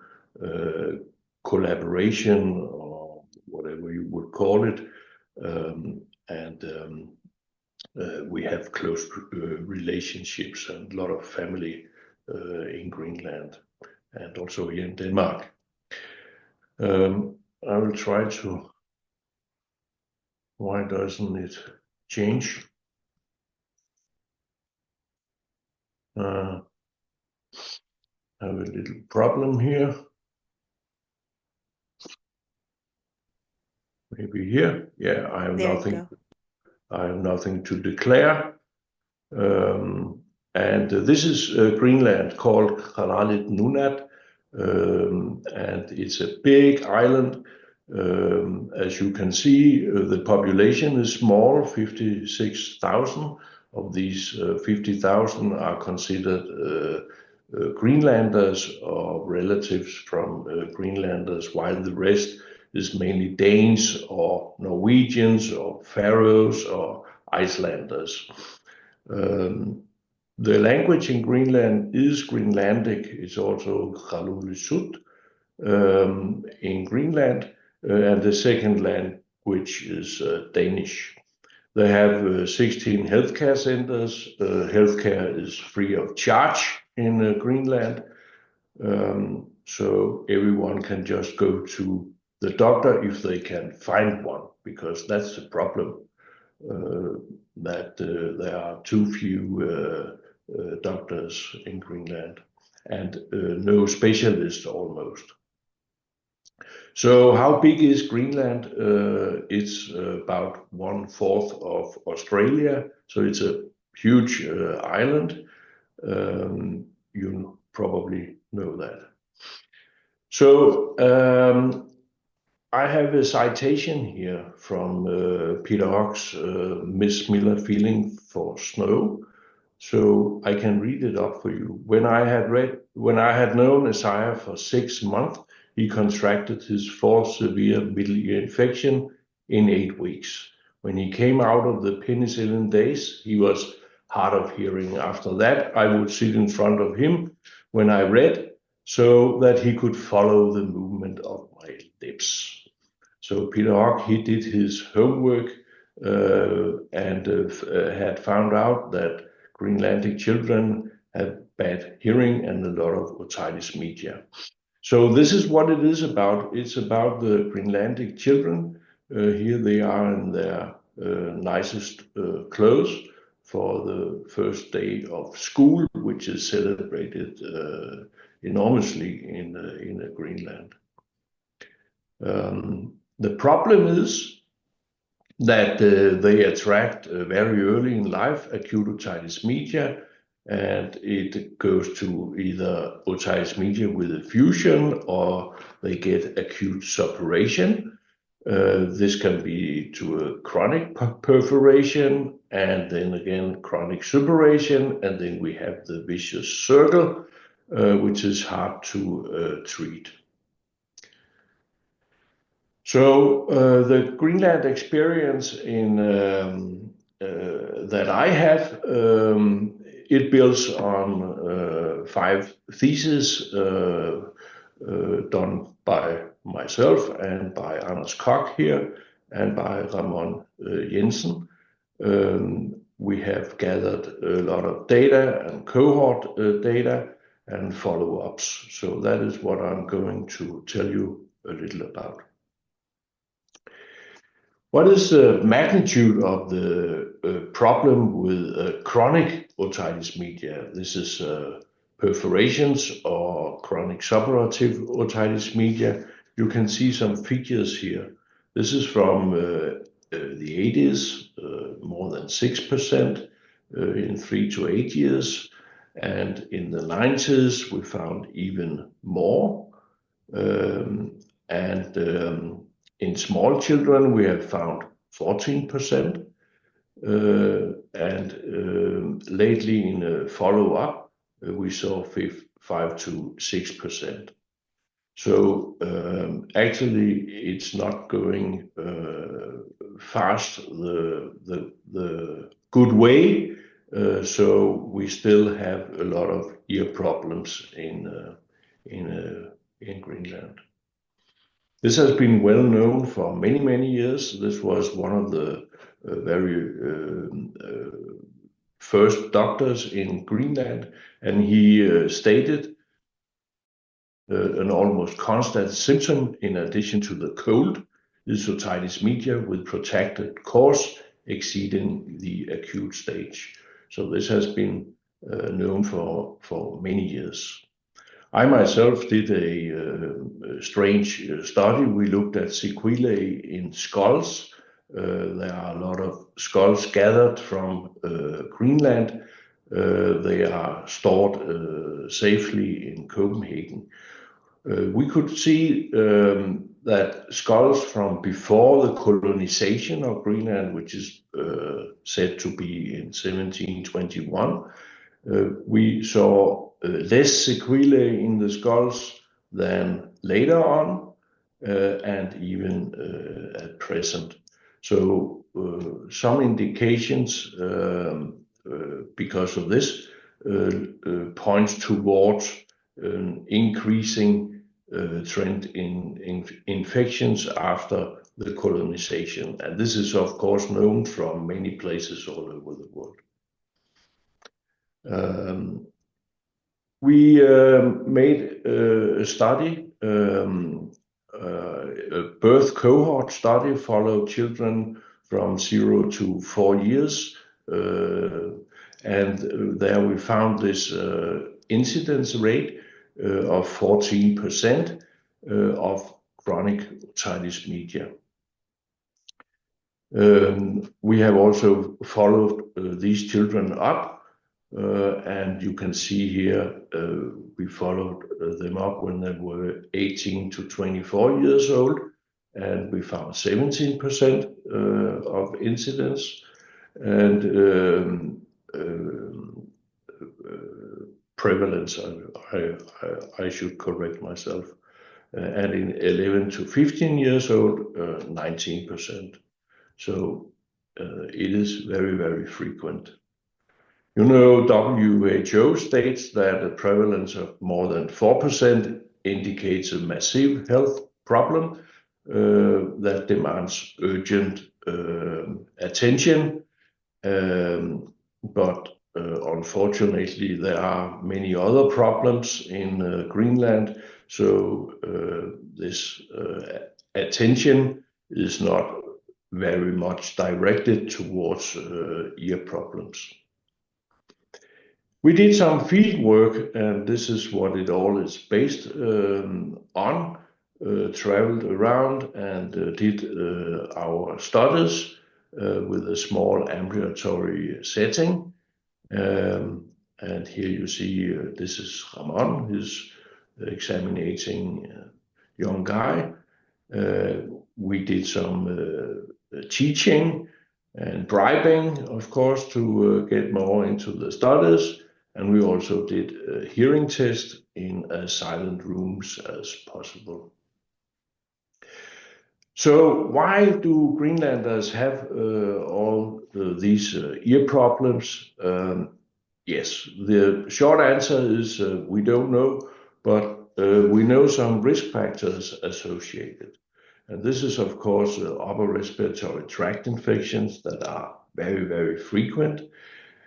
collaboration, or whatever you would call it, and we have close relationships and a lot of family in Greenland and also here in Denmark. I will try to. Why doesn't it change? have a little problem here. Maybe here. Yeah, I have There you nothing. go. I have nothing to declare. And this is Greenland called Qaralit Nunat, and it's a big island. As you can see, the population is small, 56,000. Of these 50,000 are considered Greenlanders or relatives from Greenlanders, while the rest is mainly Danes or Norwegians or Faroes or Icelanders. The language in Greenland is Greenlandic. It's also Qalulisut in Greenland, and the second language is Danish. They have 16 healthcare centers. Healthcare is free of charge in Greenland, so everyone can just go to the doctor if they can find one, because that's the problem, that there are too few doctors in Greenland and no specialists almost. So how big is Greenland? It's about 1/4 of Australia, so it's a huge island. You probably know that. So I have a citation here from Peter Hock's Miss Miller Feeling for Snow, so I can read it up for you. When I had known Isaiah for 6 months, he contracted his fourth severe middle ear infection in 8 weeks. When he came out of the penicillin days, he was hard of hearing. After that, I would sit in front of him when I read, so that he could follow the movement of my lips. So Peter Hock, he did his homework and had found out that Greenlandic children have bad hearing and a lot of otitis media. So this is what it is about. It's about the Greenlandic children. Here they are in their nicest clothes for the first day of school, which is celebrated enormously in Greenland. The problem is that they attract very early in life acute otitis media, and it goes to either otitis media with effusion or they get acute suppuration. This can be to a chronic perforation and then again chronic suppuration, and then we have the vicious circle, which is hard to treat. So the Greenland experience that I have, it builds on 5 theses done by myself and by Anders Koch here and by Ramon Jensen. We have gathered a lot of data and cohort data and follow-ups. So that is what I'm going to tell you a little about. What is the magnitude of the problem with chronic otitis media? This is perforations or chronic suppurative otitis media. You can see some figures here. This is from the 80s, more than 6% in 3 to 8 years. And in the 90s, we found even more. In small children, we have found 14%. Lately in a follow-up, we saw 5 to 6%. So actually, it's not going fast the good way. So we still have a lot of ear problems in Greenland. This has been well known for many, many years. This was one of the very first doctors in Greenland, and he stated an almost constant symptom in addition to the cold is otitis media with protracted course exceeding the acute stage. So this has been known for many years. I myself did a strange study. We looked at sequelae in skulls. There are a lot of skulls gathered from Greenland. They are stored safely in Copenhagen. We could see that skulls from before the colonization of Greenland, which is said to be in 1721, we saw less sequelae in the skulls than later on, and even at present. So some indications because of this points towards an increasing trend in infections after the colonization. And this is, of course, known from many places all over the world. We made a study, a birth cohort study, followed children from 0 to 4 years. And there we found this incidence rate of 14% of chronic otitis media. We have also followed these children up, and you can see here we followed them up when they were 18 to 24 years old, and we found 17% of incidence, and prevalence, I should correct myself, and in 11 to 15 years old, 19%. So it is very, very frequent. You know, WHO states that a prevalence of more than 4% indicates a massive health problem that demands urgent attention. But unfortunately, there are many other problems in Greenland. So this attention is not very much directed towards ear problems. We did some field work, and this is what it all is based on. Traveled around and did our studies with a small ambulatory setting. And here you see this is Ramon, he's examining a young guy. We did some teaching and bribing, of course, to get more into the studies. And we also did a hearing test in as silent rooms as possible. So why do Greenlanders have all these ear problems? Yes, the short answer is we don't know, but we know some risk factors associated. And this is, of course, upper respiratory tract infections that are very, very frequent.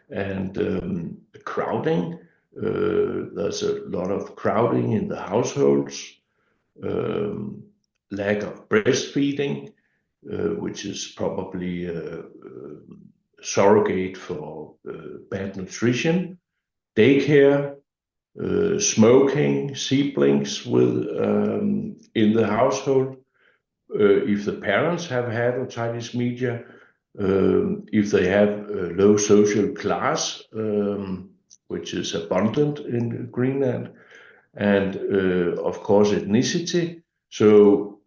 And crowding, there's a lot of crowding in the households. Lack of breastfeeding, which is probably a surrogate for bad nutrition. Daycare, smoking, siblings with in the household. If the parents have had otitis media, if they have a low social class, which is abundant in Greenland, and of course ethnicity. So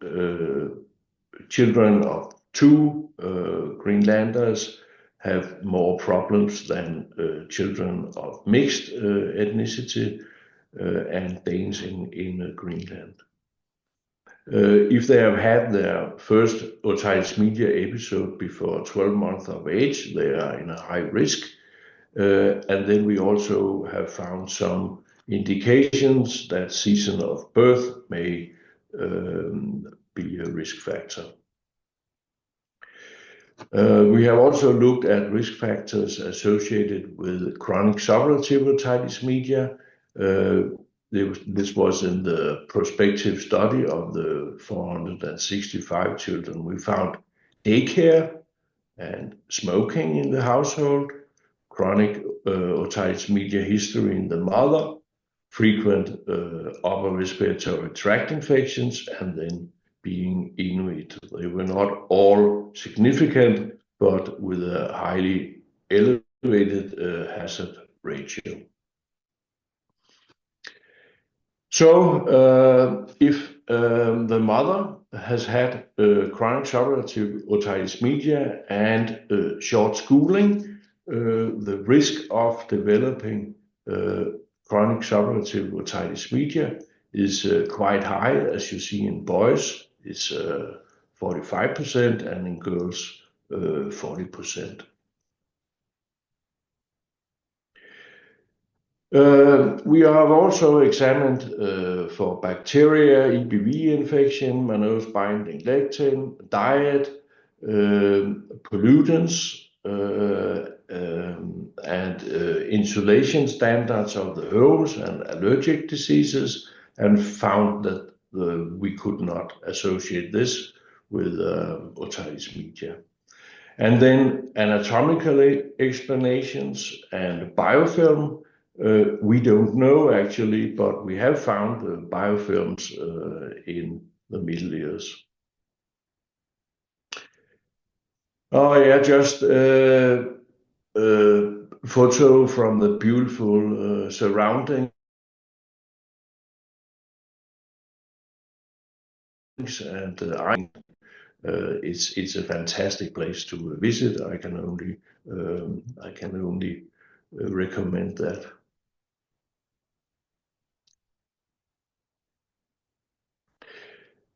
children of two Greenlanders have more problems than children of mixed ethnicity and Danes in Greenland. If they have had their first otitis media episode before 12 months of age, they are in a high risk. And then we also have found some indications that season of birth may be a risk factor. We have also looked at risk factors associated with chronic suppurative otitis media. This was in the prospective study of the 465 children. We found daycare and smoking in the household, chronic otitis media history in the mother, frequent upper respiratory tract infections, and then being Inuit. They were not all significant, but with a highly elevated hazard ratio. So if the mother has had chronic suppurative otitis media and short schooling, the risk of developing chronic suppurative otitis media is quite high, as you see in boys. It's 45%, and in girls 40%. We have also examined for bacteria, EBV infection, mannose binding lectin, diet, pollutants, and insulation standards of the homes and allergic diseases, and found that we could not associate this with otitis media. And then anatomical explanations and biofilm. We don't know actually, but we have found biofilms in the middle ears. Oh yeah, just photo from the beautiful surroundings, and it's a fantastic place to visit. I can only recommend that.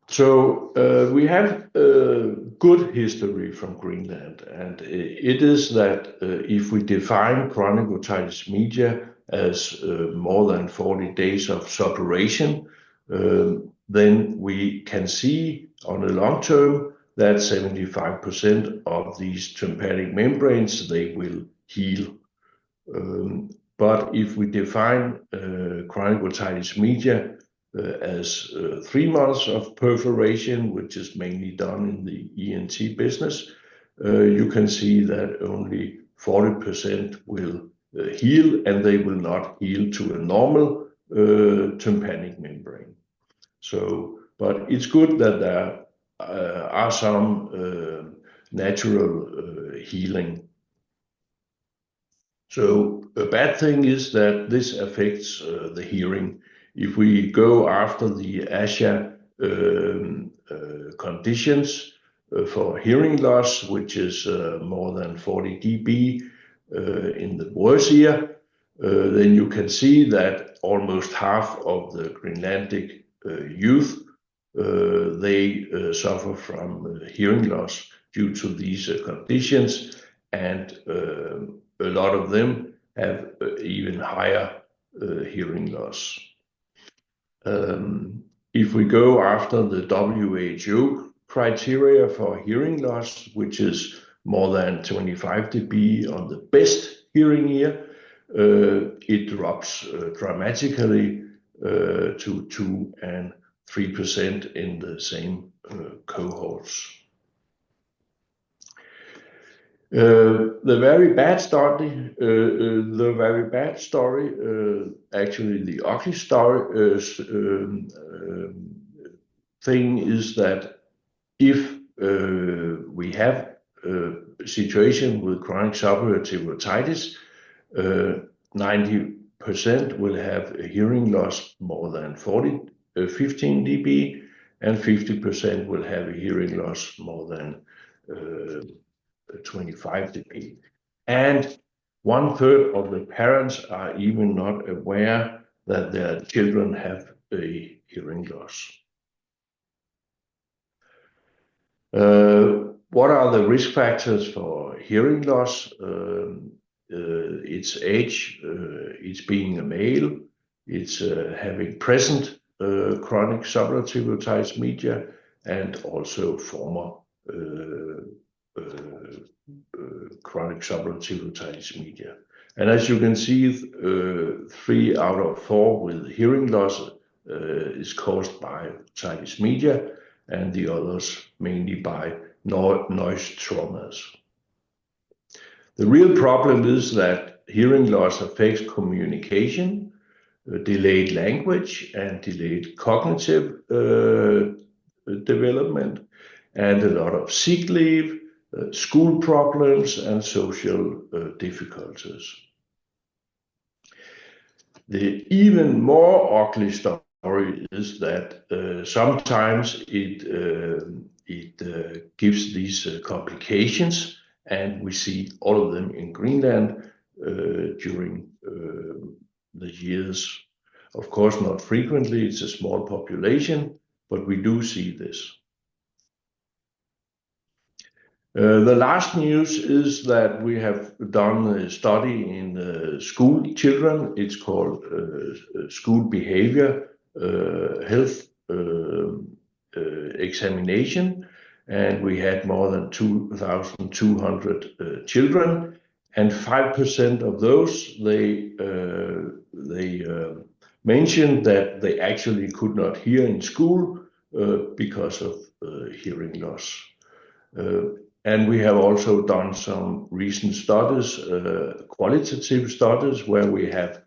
So we have good history from Greenland, and it is that if we define chronic otitis media as more than 40 days of suppuration, then we can see on the long term that 75% of these tympanic membranes, they will heal. But if we define chronic otitis media as 3 months of perforation, which is mainly done in the ENT business, you can see that only 40% will heal, and they will not heal to a normal tympanic membrane. So, but it's good that there are some natural healing. So a bad thing is that this affects the hearing. If we go after the ASHA conditions for hearing loss, which is more than 40 dB in the worst ear, then you can see that almost half of the Greenlandic youth, they suffer from hearing loss due to these conditions, and a lot of them have even higher hearing loss. If we go after the WHO criteria for hearing loss, which is more than 25 dB on the best hearing ear, it drops dramatically to 2 and 3% in the same cohorts. The very bad story, actually the ugly story thing is that if we have a situation with chronic suppurative otitis, 90% will have a hearing loss more than 15 dB, and 50% will have a hearing loss more than 25 dB. And 1/3 of the parents are even not aware that their children have a hearing loss. What are the risk factors for hearing loss? It's age, it's being a male, it's having present chronic suppurative otitis media, and also former chronic suppurative otitis media. And as you can see, 3 out of 4 with hearing loss is caused by otitis media, and the others mainly by noise traumas. The real problem is that hearing loss affects communication. delayed language and delayed cognitive development, and a lot of sick leave, school problems, and social difficulties. The even more ugly story is that sometimes it gives these complications, and we see all of them in Greenland during the years. Of course, not frequently, it's a small population, but we do see this. The last news is that we have done a study in school children. It's called School Behavior Health Examination, and we had more than 2,200 children, and 5% of those they mentioned that they actually could not hear in school because of hearing loss. And we have also done some recent studies, qualitative studies, where we have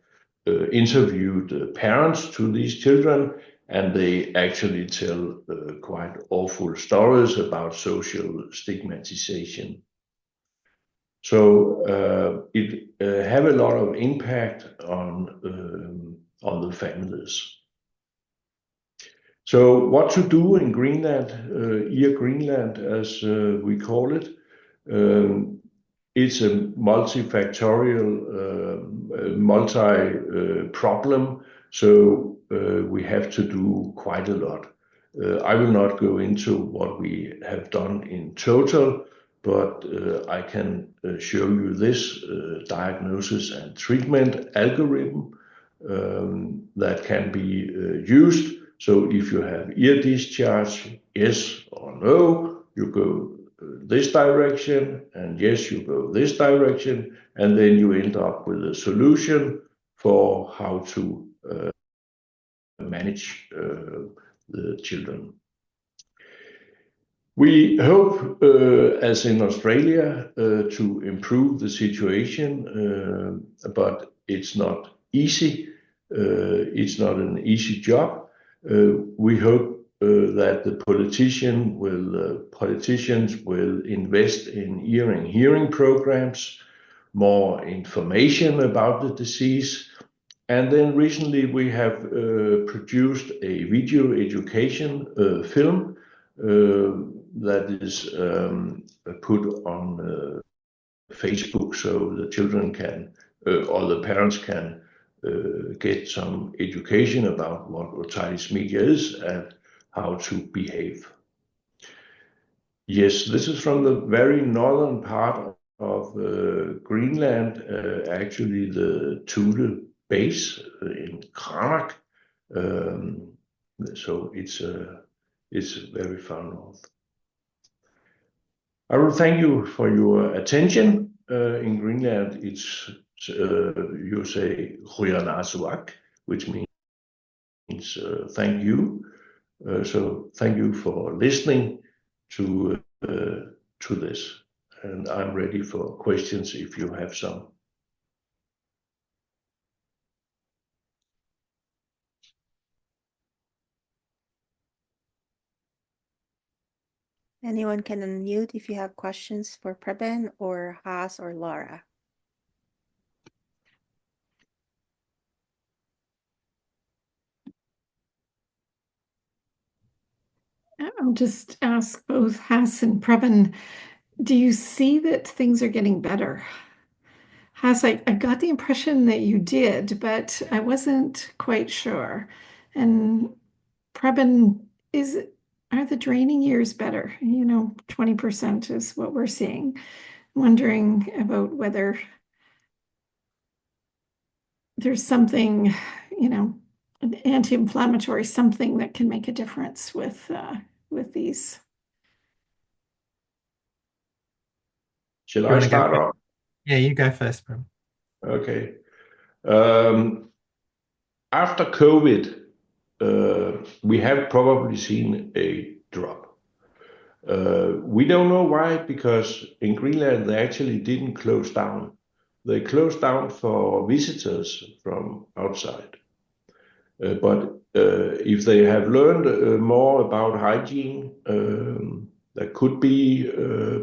interviewed parents to these children, and they actually tell quite awful stories about social stigmatization. So it have a lot of impact on the families. So what to do in Greenland, Greenland as we call it. It's a multifactorial, multi-problem, so we have to do quite a lot. I will not go into what we have done in total, but I can show you this diagnosis and treatment algorithm that can be used. So if you have ear discharge, yes or no, you go this direction, and yes, you go this direction, and then you end up with a solution for how to manage the children. We hope, as in Australia, to improve the situation, but it's not easy. It's not an easy job. We hope that the politicians will invest in ear and hearing programs, more information about the disease. And then recently we have produced a video education film that is put on Facebook, so the children can, or the parents can get some education about what otitis media is and how to behave. Yes, this is from the very northern part of Greenland, actually the Thule base in Qaanaaq. So it's very far north. I will thank you for your attention. In Greenland, it's you say "Qujanasuaq," which means thank you. So thank you for listening to this, and I'm ready for questions if you have some. Anyone can unmute if you have questions for Preben or Haas or Laura. I'll just ask both Haas and Preben, do you see that things are getting better? Haas, I got the impression that you did, but I wasn't quite sure. And Preben, are the draining years better? 20% is what we're seeing. Wondering about whether there's something, an anti-inflammatory, something that can make a difference with these. Shall I start off? Yeah, you go first, Preben. Okay. After COVID, we have probably seen a drop. We don't know why, because in Greenland they actually didn't close down. They closed down for visitors from outside. But if they have learned more about hygiene, that could be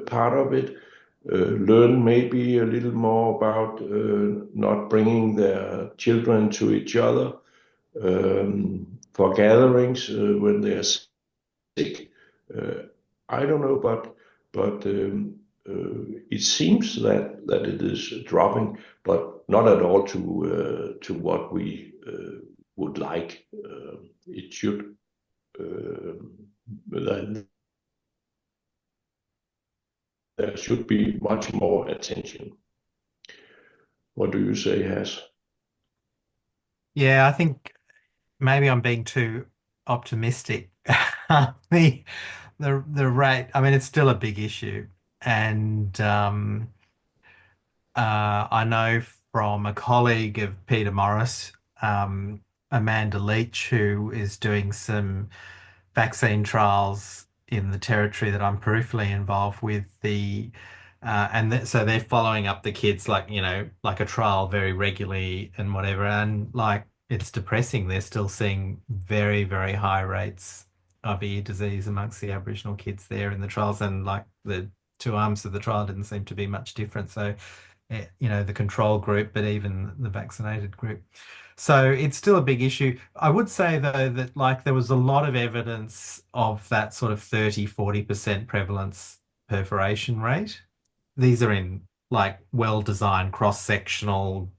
part of it. Learn maybe a little more about not bringing their children to each other for gatherings when they are sick. I don't know, but it seems that it is dropping, but not at all to what we would like. It should. There should be much more attention. What do you say, Has? Yeah, I think maybe I'm being too optimistic. The rate, I mean, it's still a big issue, and I know from a colleague of Peter Morris, Amanda Leach, who is doing some vaccine trials in the territory that I'm peripherally involved with, so they're following up the kids like, like a trial very regularly and whatever. And like, it's depressing. They're still seeing very, very high rates of ear disease amongst the Aboriginal kids there in the trials. And like the two arms of the trial didn't seem to be much different. So, the control group, but even the vaccinated group. So it's still a big issue. I would say though that like there was a lot of evidence of that sort of 30-40% prevalence perforation rate. These are in like well-designed cross-sectional,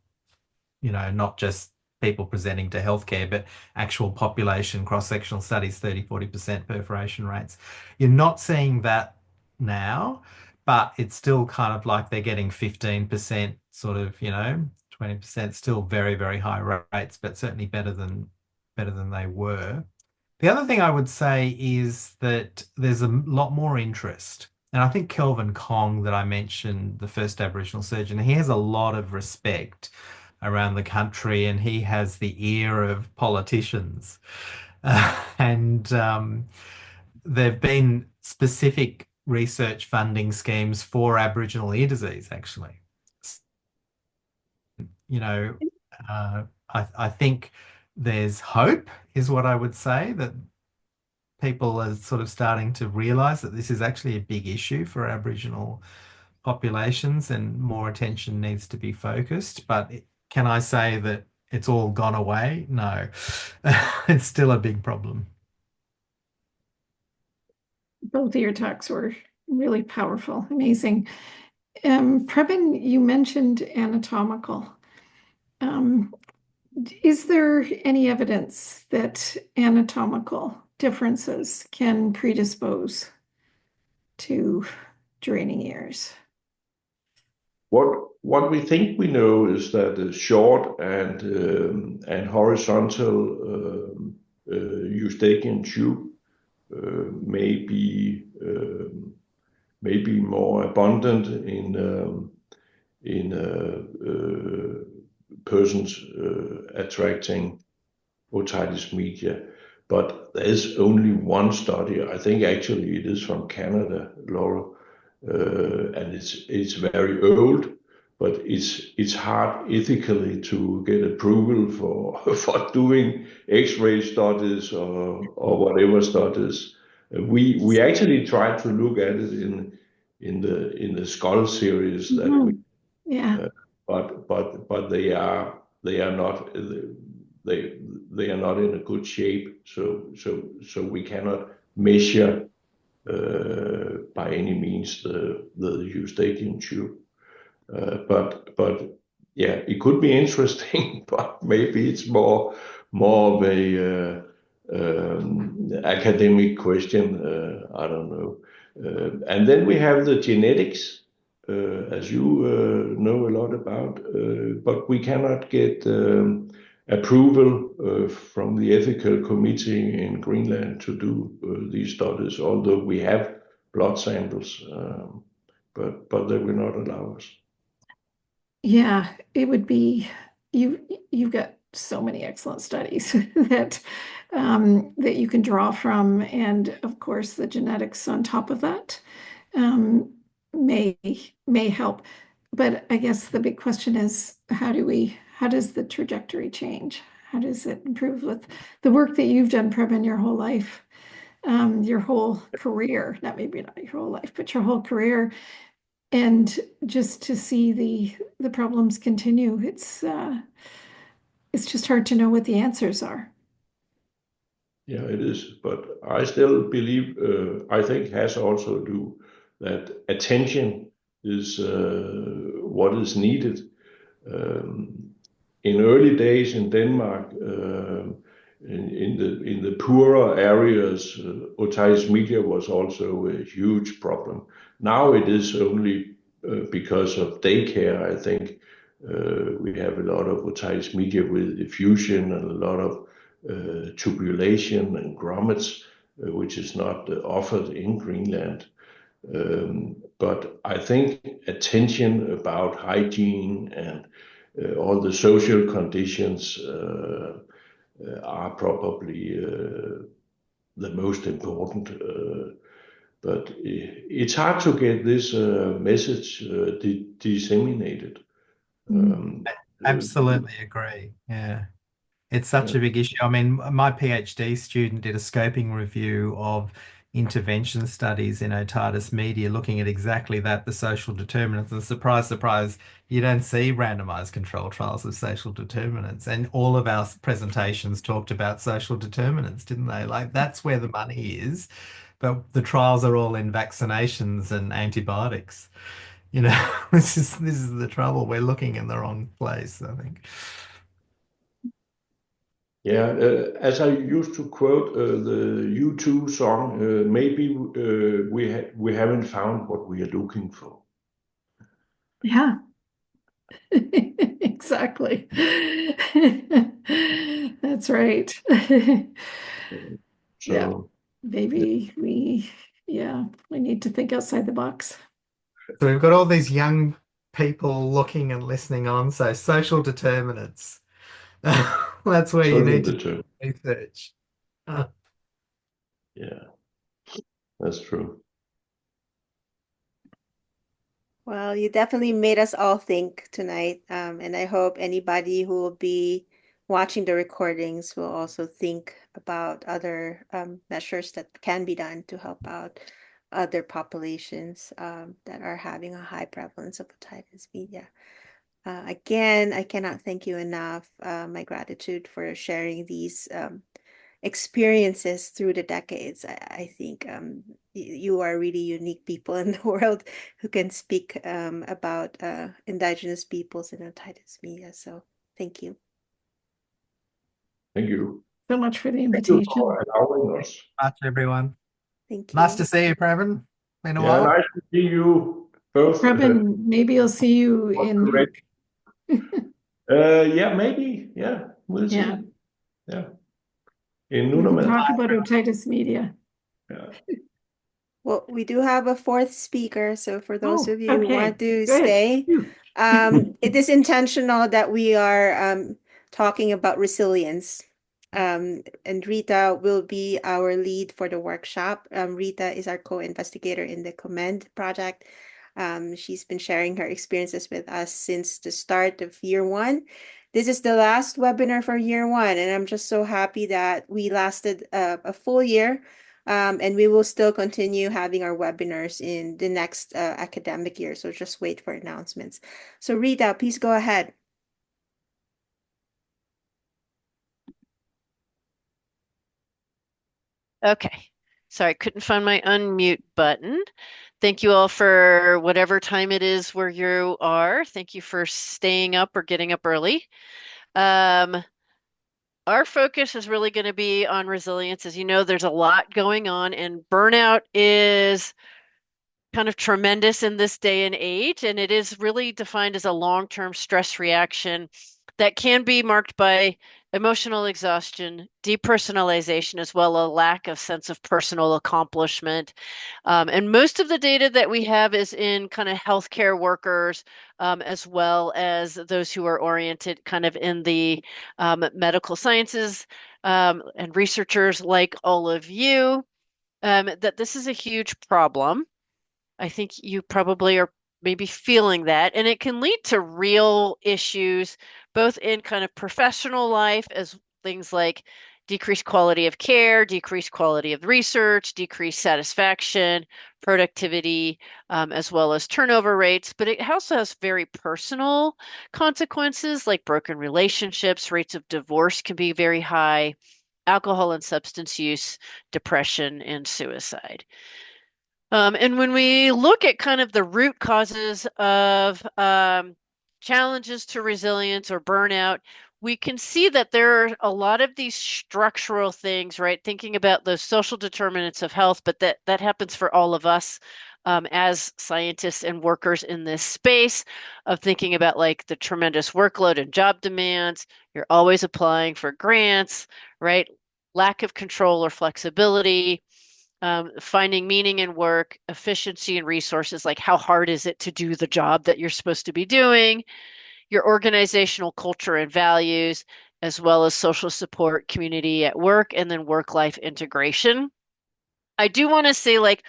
not just people presenting to healthcare, but actual population cross-sectional studies, 30-40% perforation rates. You're not seeing that now, but it's still kind of like they're getting 15% sort of, 20%, still very, very high rates, but certainly better than they were. The other thing I would say is that there's a lot more interest. And I think Kelvin Kong, that I mentioned, the first Aboriginal surgeon, he has a lot of respect around the country, and he has the ear of politicians. And there've been specific research funding schemes for Aboriginal ear disease, actually. You know, I think there's hope, is what I would say, that people are sort of starting to realize that this is actually a big issue for Aboriginal populations and more attention needs to be focused. But can I say that it's all gone away? No, it's still a big problem. Both of your talks were really powerful, amazing. Preben, you mentioned anatomical. Is there any evidence that anatomical differences can predispose to draining ears? What we think we know is that the short and horizontal eustachian tube may be more abundant in persons attracting otitis media. But there's only one study. I think actually it is from Canada, Laura, and it's very old, but it's hard ethically to get approval for doing X-ray studies or whatever studies. We actually tried to look at it in the skull series that we, Yeah. but they are not in a good shape. So we cannot measure by any means the eustachian tube. But yeah, it could be interesting, but maybe it's more of a academic question. I don't know. And then we have the genetics, as you know a lot about, but we cannot get approval from the ethical committee in Greenland to do these studies, although we have blood samples, but they will not allow us. Yeah, it would be you've got so many excellent studies that that you can draw from, and of course the genetics on top of that may help. But I guess the big question is how does the trajectory change? how does it improve with the work that you've done, Preben, your whole life, your whole career, not maybe not your whole life, but your whole career, and just to see the problems continue, it's just hard to know what the answers are. Yeah, it is. But I still believe, I think has also do that attention is what is needed. In early days in Denmark, in the poorer areas, Otitis Media was also a huge problem. Now it is only because of daycare, I think. We have a lot of Otitis Media with effusion and a lot of tubulation and grommets, which is not offered in Greenland. But I think attention about hygiene and all the social conditions are probably the most important. But it's hard to get this message disseminated. Absolutely agree. Yeah. It's such a big issue. I mean, my PhD student did a scoping review of intervention studies in otitis media, looking at exactly that, the social determinants. And surprise, surprise, you don't see randomized control trials of social determinants. And all of our presentations talked about social determinants, didn't they? Like that's where the money is. But the trials are all in vaccinations and antibiotics. This is the trouble. We're looking in the wrong place, I think. Yeah, as I used to quote the U2 song, maybe we haven't found what we are looking for. Yeah, exactly. That's right. Yeah, So maybe we need to think outside the box. So we've got all these young people looking and listening on. So social determinants. That's where you social need to do determinant. research. Uh, Yeah, that's true. Well, you definitely made us all think tonight. And I hope anybody who will be watching the recordings will also think about other measures that can be done to help out other populations that are having a high prevalence of otitis media. Again, I cannot thank you enough. My gratitude for sharing these experiences through the decades. I think you are really unique people in the world who can speak about Indigenous peoples and otitis media. So thank you. Thank you. So much for the Thank you invitation. for allowing us. Much, everyone. Thank Nice you. to see you, Preben. Been a Yeah, while. nice to see you both. Preben, maybe I'll see you in Nuuk. Yeah, maybe. Yeah, we'll see. Yeah, Yeah, in we can Nunavut. talk about otitis media. Yeah. Well, we do have a fourth speaker, so for those Oh, of you who okay, want to good. stay, it is intentional that we are talking about resilience. And Rita will be our lead for the workshop. Rita is our co-investigator in the COMMeND project. She's been sharing her experiences with us since the start of year one. This is the last webinar for year one, and I'm just so happy that we lasted a full year. And we will still continue having our webinars in the next academic year. So just wait for announcements. So Rita, please go ahead. Okay. Sorry, couldn't find my unmute button. Thank you all for whatever time it is where you are. Thank you for staying up or getting up early. Our focus is really going to be on resilience. As you know, there's a lot going on, and burnout is kind of tremendous in this day and age, and it is really defined as a long-term stress reaction that can be marked by emotional exhaustion, depersonalization, as well as a lack of sense of personal accomplishment. And most of the data that we have is in kind of healthcare workers, as well as those who are oriented kind of in the medical sciences, and researchers like all of you, that this is a huge problem. I think you probably are maybe feeling that, and it can lead to real issues, both in kind of professional life as things like decreased quality of care, decreased quality of research, decreased satisfaction, productivity, as well as turnover rates. But it also has very personal consequences like broken relationships, rates of divorce can be very high, alcohol and substance use, depression, and suicide. And when we look at kind of the root causes of challenges to resilience or burnout, we can see that there are a lot of these structural things, right? Thinking about those social determinants of health, but that happens for all of us as scientists and workers in this space of thinking about like the tremendous workload and job demands. You're always applying for grants, right? Lack of control or flexibility, finding meaning in work, efficiency and resources, like how hard is it to do the job that you're supposed to be doing, your organizational culture and values, as well as social support, community at work, and then work-life integration. I do want to say, like,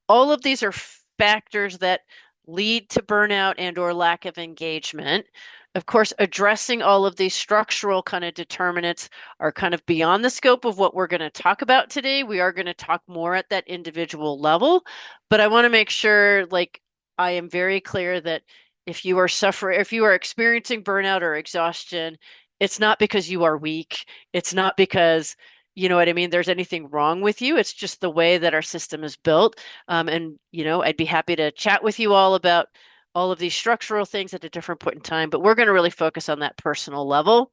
all of these are factors that lead to burnout and or lack of engagement. Of course, addressing all of these structural kind of determinants are kind of beyond the scope of what we're going to talk about today. We are going to talk more at that individual level, but I want to make sure, like, I am very clear that if you are experiencing burnout or exhaustion, it's not because you are weak. It's not because, you know what I mean, there's anything wrong with you. It's just the way that our system is built. And, I'd be happy to chat with you all about all of these structural things at a different point in time, but we're going to really focus on that personal level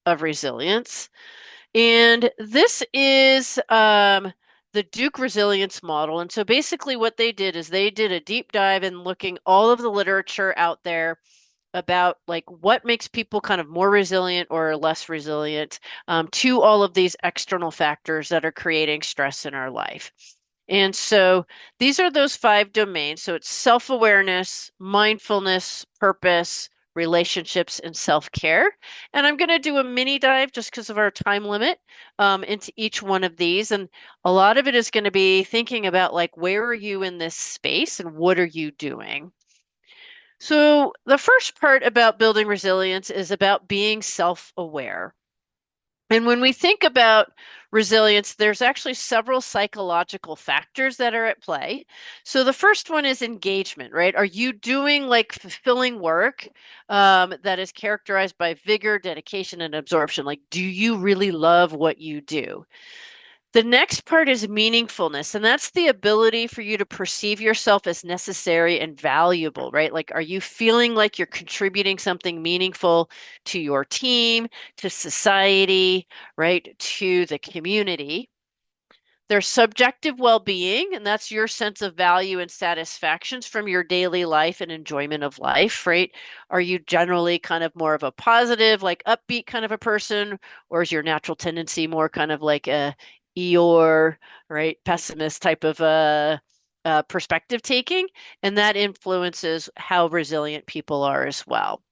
of resilience. And this is the Duke resilience model. And so basically what they did is they did a deep dive in looking all of the literature out there about like what makes people kind of more resilient or less resilient to all of these external factors that are creating stress in our life. And so these are those 5 domains. So it's self-awareness, mindfulness, purpose, relationships, and self-care. And I'm going to do a mini dive just because of our time limit into each one of these. And a lot of it is going to be thinking about like, where are you in this space and what are you doing? So the first part about building resilience is about being self-aware. And when we think about resilience, there's actually several psychological factors that are at play. So the first one is engagement, right? Are you doing like fulfilling work that is characterized by vigor, dedication, and absorption? Like, do you really love what you do? The next part is meaningfulness, and that's the ability for you to perceive yourself as necessary and valuable, right? Like, are you feeling like you're contributing something meaningful to your team, to society, right? To the community? There's subjective well-being, and that's your sense of value and satisfactions from your daily life and enjoyment of life, right? Are you generally kind of more of a positive, like upbeat kind of a person, or is your natural tendency more kind of like a Eeyore, right, pessimist type of perspective taking? And that influences how resilient people are as well.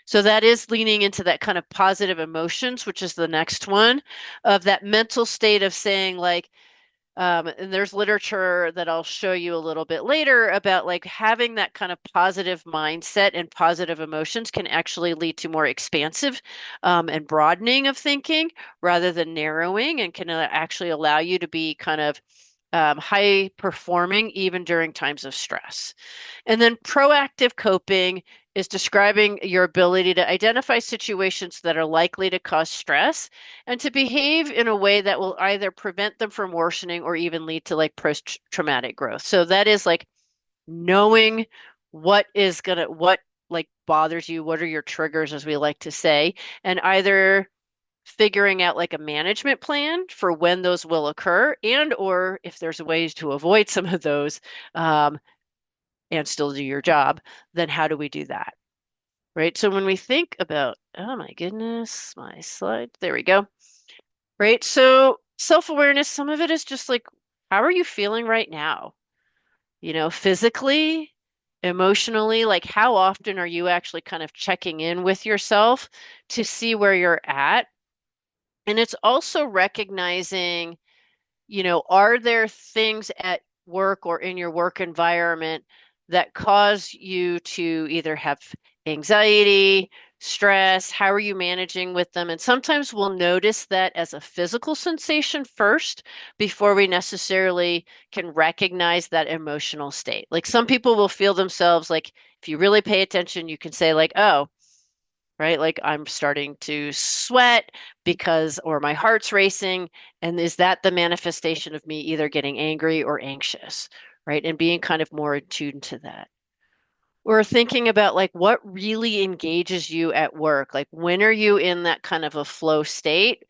So that is leaning into that kind of positive emotions, which is the next one, of that mental state of saying like, and there's literature that I'll show you a little bit later about like having that kind of positive mindset and positive emotions can actually lead to more expansive and broadening of thinking rather than narrowing, and can actually allow you to be kind of high performing even during times of stress. And then proactive coping is describing your ability to identify situations that are likely to cause stress and to behave in a way that will either prevent them from worsening or even lead to like post-traumatic growth. So that is like knowing what like bothers you, what are your triggers, as we like to say, and either figuring out like a management plan for when those will occur, and or if there's ways to avoid some of those and still do your job, then how do we do that? Right. So when we think about, oh my goodness, my slide, there we go. Right. So self-awareness, some of it is just like, how are you feeling right now? Physically, emotionally, like how often are you actually kind of checking in with yourself to see where you're at? And it's also recognizing, are there things at work or in your work environment that cause you to either have anxiety, stress? How are you managing with them? And sometimes we'll notice that as a physical sensation first before we necessarily can recognize that emotional state. Like some people will feel themselves like, if you really pay attention, you can say, like, oh, right, like I'm starting to sweat because, or my heart's racing. And is that the manifestation of me either getting angry or anxious, right? And being kind of more attuned to that. Or thinking about like what really engages you at work. Like when are you in that kind of a flow state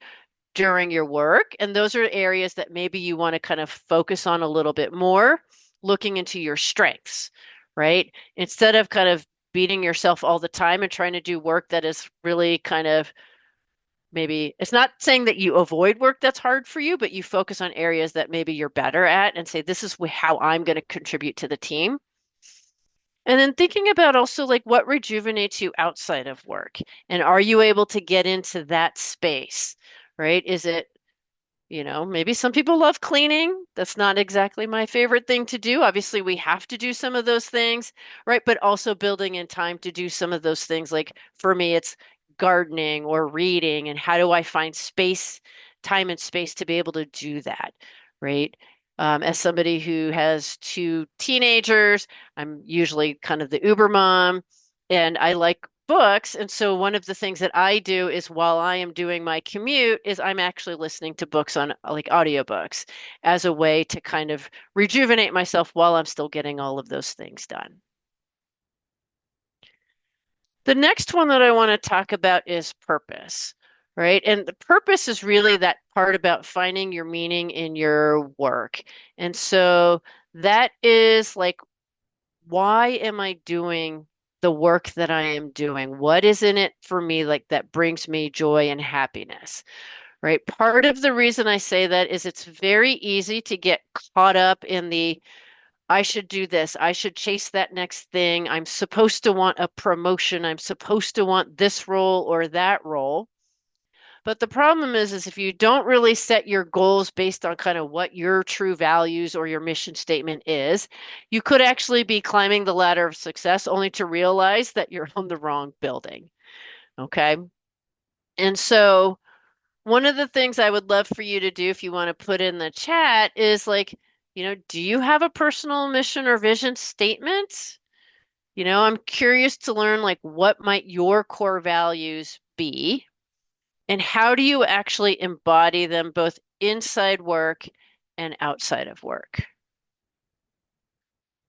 during your work? And those are areas that maybe you want to kind of focus on a little bit more, looking into your strengths, right? Instead of kind of beating yourself all the time and trying to do work that is really kind of maybe it's not saying that you avoid work that's hard for you, but you focus on areas that maybe you're better at and say, this is how I'm going to contribute to the team. And then thinking about also like what rejuvenates you outside of work. And are you able to get into that space, right? Is it, maybe some people love cleaning. That's not exactly my favorite thing to do. Obviously, we have to do some of those things, right? But also building in time to do some of those things. Like for me, it's gardening or reading. And how do I find space, time and space to be able to do that, right? As somebody who has two teenagers, I'm usually kind of the Uber mom, and I like books. And so one of the things that I do is while I am doing my commute is I'm actually listening to books on like audiobooks as a way to kind of rejuvenate myself while I'm still getting all of those things done. The next one that I want to talk about is purpose, right? And the purpose is really that part about finding your meaning in your work. And so that is like, why am I doing the work that I am doing? What is in it for me like that brings me joy and happiness, right? Part of the reason I say that is it's very easy to get caught up in the I should do this. I should chase that next thing. I'm supposed to want a promotion. I'm supposed to want this role or that role. But the problem is if you don't really set your goals based on kind of what your true values or your mission statement is, you could actually be climbing the ladder of success only to realize that you're on the wrong building. Okay. And so one of the things I would love for you to do if you want to put in the chat is like, do you have a personal mission or vision statement? I'm curious to learn like what might your core values be? And how do you actually embody them both inside work and outside of work?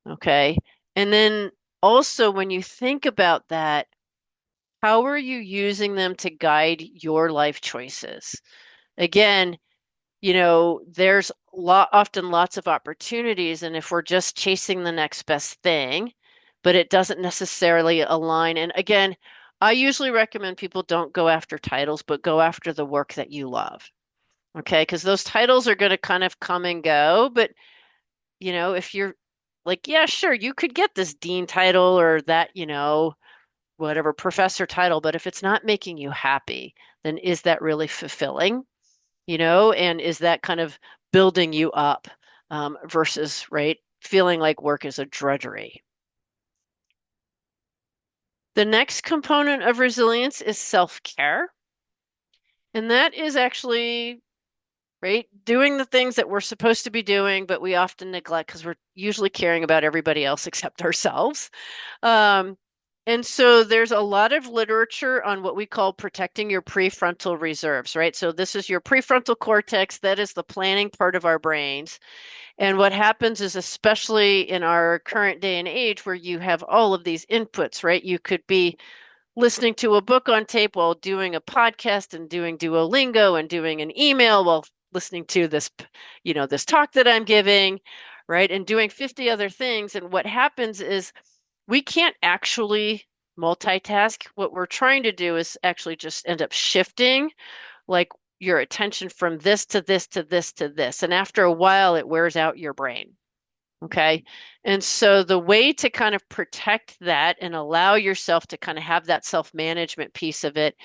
Okay. And then also, when you think about that, how are you using them to guide your life choices? Again, there's often lots of opportunities, and if we're just chasing the next best thing, but it doesn't necessarily align. And again, I usually recommend people don't go after titles, but go after the work that you love. Okay, because those titles are going to kind of come and go. But, if you're like, yeah, sure, you could get this dean title or that, whatever professor title, but if it's not making you happy, then is that really fulfilling? And is that kind of building you up versus, right, feeling like work is a drudgery? The next component of resilience is self-care. And that is actually, right, doing the things that we're supposed to be doing, but we often neglect because we're usually caring about everybody else except ourselves. And so there's a lot of literature on what we call protecting your prefrontal reserves, right? So this is your prefrontal cortex. That is the planning part of our brains. And what happens is, especially in our current day and age where you have all of these inputs, right? You could be listening to a book on tape while doing a podcast and doing Duolingo and doing an email while listening to this, this talk that I'm giving, right? And doing 50 other things. And what happens is we can't actually multitask. What we're trying to do is actually just end up shifting like your attention from this to this to this to this. And after a while, it wears out your brain. Okay. And so the way to kind of protect that and allow yourself to kind of have that self-management piece of it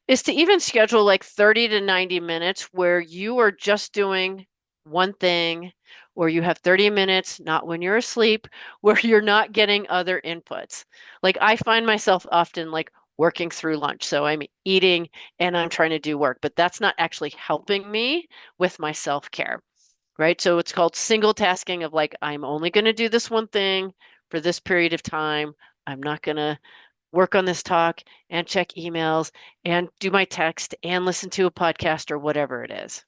is to even schedule like 30 to 90 minutes where you are just doing one thing, or you have 30 minutes, not when you're asleep, where you're not getting other inputs. Like I find myself often like working through lunch. So I'm eating and I'm trying to do work, but that's not actually helping me with my self-care, right? So it's called single tasking of like, I'm only going to do this one thing for this period of time. I'm not going to work on this talk and check emails and do my text and listen to a podcast or whatever it is.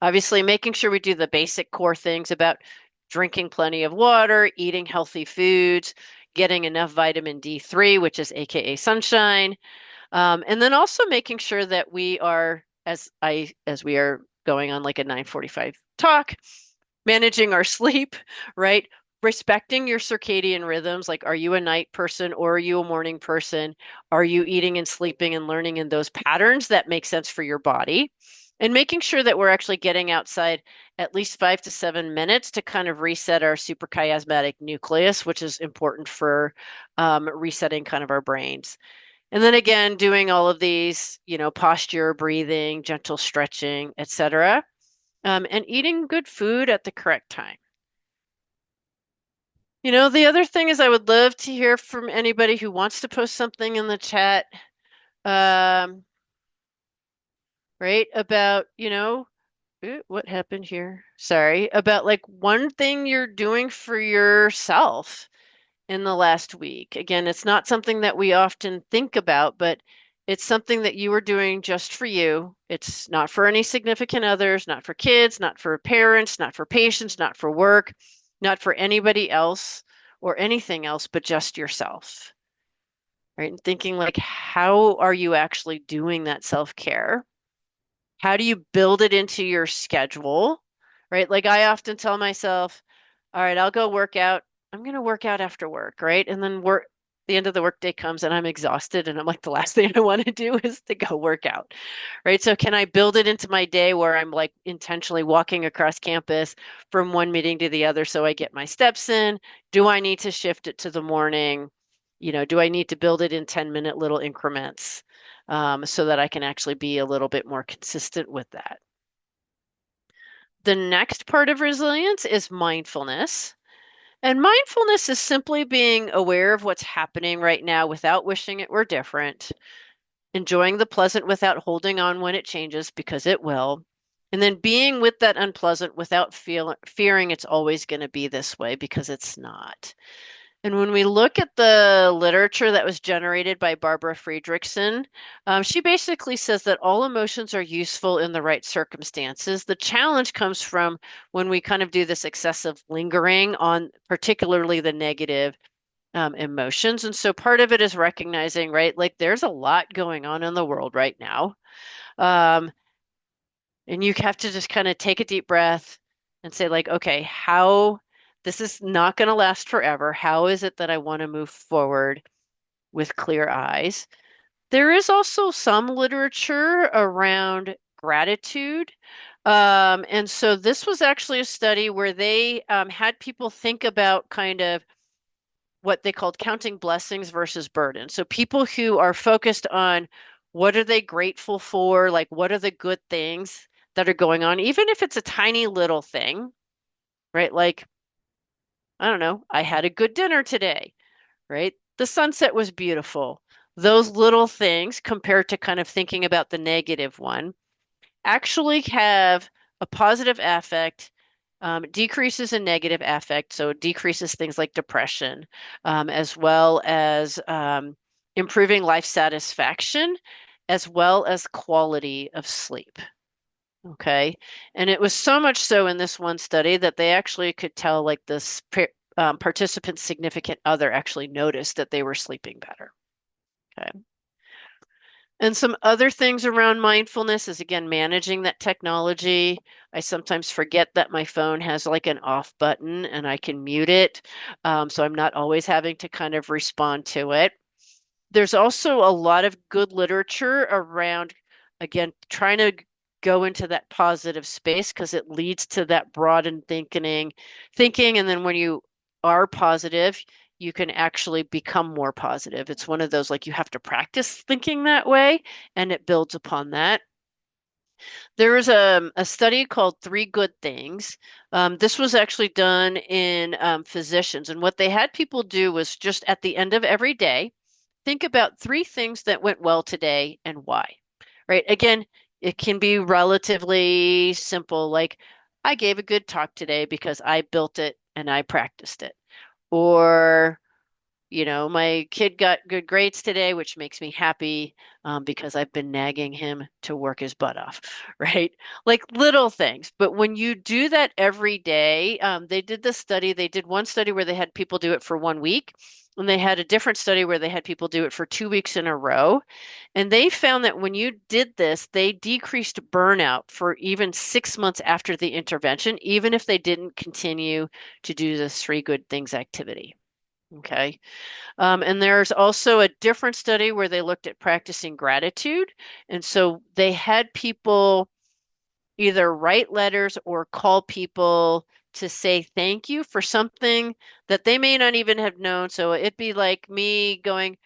Obviously, making sure we do the basic core things about drinking plenty of water, eating healthy foods, getting enough vitamin D3, which is AKA sunshine, and then also making sure that we are, as we are going on like a 9:45 talk, managing our sleep, right? Respecting your circadian rhythms. Like, are you a night person or are you a morning person? Are you eating and sleeping and learning in those patterns that make sense for your body? And making sure that we're actually getting outside at least 5 to 7 minutes to kind of reset our suprachiasmatic nucleus, which is important for resetting kind of our brains. And then again, doing all of these, posture, breathing, gentle stretching, etc., and eating good food at the correct time. The other thing is I would love to hear from anybody who wants to post something in the chat, right, about, what happened here? Sorry, about like one thing you're doing for yourself in the last week. Again, it's not something that we often think about, but it's something that you are doing just for you. It's not for any significant others, not for kids, not for parents, not for patients, not for work, not for anybody else or anything else, but just yourself. Right? And thinking like, how are you actually doing that self-care? How do you build it into your schedule? Right? Like I often tell myself, all right, I'll go work out. I'm going to work out after work, right? And then the end of the workday comes and I'm exhausted and I'm like, the last thing I want to do is to go work out, right? So can I build it into my day where I'm like intentionally walking across campus from one meeting to the other so I get my steps in? Do I need to shift it to the morning? Do I need to build it in 10-minute little increments so that I can actually be a little bit more consistent with that? The next part of resilience is mindfulness. And mindfulness is simply being aware of what's happening right now without wishing it were different, enjoying the pleasant without holding on when it changes because it will, and then being with that unpleasant without fearing it's always going to be this way because it's not. And when we look at the literature that was generated by Barbara Friedrichsen, she basically says that all emotions are useful in the right circumstances. The challenge comes from when we kind of do this excessive lingering on particularly the negative emotions. And so part of it is recognizing, right, like there's a lot going on in the world right now. And you have to just kind of take a deep breath and say, like, okay, this is not going to last forever. How is it that I want to move forward with clear eyes? There is also some literature around gratitude. And so this was actually a study where they had people think about kind of what they called counting blessings versus burden. So people who are focused on what are they grateful for, like what are the good things that are going on, even if it's a tiny little thing, right? Like, I don't know, I had a good dinner today, right? The sunset was beautiful. Those little things compared to kind of thinking about the negative one actually have a positive affect, decreases in negative affect, so it decreases things like depression, as well as improving life satisfaction, as well as quality of sleep. Okay. And it was so much so in this one study that they actually could tell like this participant's significant other actually noticed that they were sleeping better. Okay. And some other things around mindfulness is again managing that technology. I sometimes forget that my phone has like an off button and I can mute it. So I'm not always having to kind of respond to it. There's also a lot of good literature around, again, trying to go into that positive space because it leads to that broadened thinking. And then when you are positive, you can actually become more positive. It's one of those like you have to practice thinking that way and it builds upon that. There was a study called Three Good Things. This was actually done in physicians. And what they had people do was just at the end of every day, think about three things that went well today and why. Right? Again, it can be relatively simple, like I gave a good talk today because I built it and I practiced it. Or my kid got good grades today, which makes me happy because I've been nagging him to work his butt off, right? Like little things. But when you do that every day, they did this study. They did one study where they had people do it for 1 week, and they had a different study where they had people do it for 2 weeks in a row. And they found that when you did this, they decreased burnout for even 6 months after the intervention, even if they didn't continue to do this three good things activity. Okay. And there's also a different study where they looked at practicing gratitude. And so they had people either write letters or call people to say thank you for something that they may not even have known. So it'd be like me going,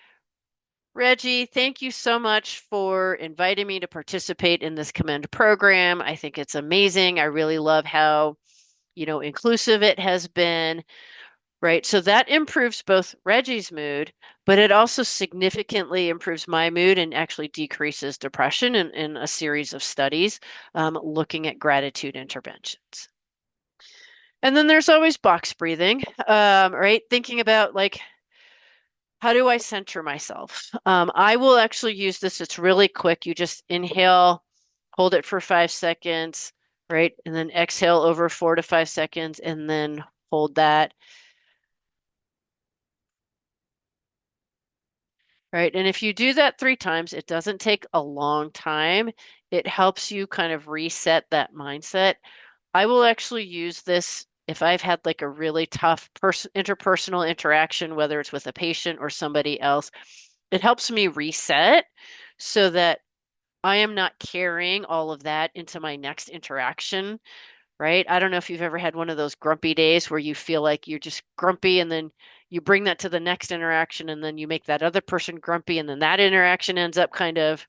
Reggie, thank you so much for inviting me to participate in this COMMeND program. I think it's amazing. I really love how, inclusive it has been. Right. So that improves both Reggie's mood, but it also significantly improves my mood and actually decreases depression in a series of studies looking at gratitude interventions. And then there's always box breathing, right? Thinking about like, how do I center myself? I will actually use this. It's really quick. You just inhale, hold it for 5 seconds, right? And then exhale over 4 to 5 seconds and then hold that. Right. And if you do that 3 times, it doesn't take a long time. It helps you kind of reset that mindset. I will actually use this if I've had like a really tough interpersonal interaction, whether it's with a patient or somebody else. It helps me reset so that I am not carrying all of that into my next interaction, right? I don't know if you've ever had one of those grumpy days where you feel like you're just grumpy and then you bring that to the next interaction and then you make that other person grumpy and then that interaction ends up kind of,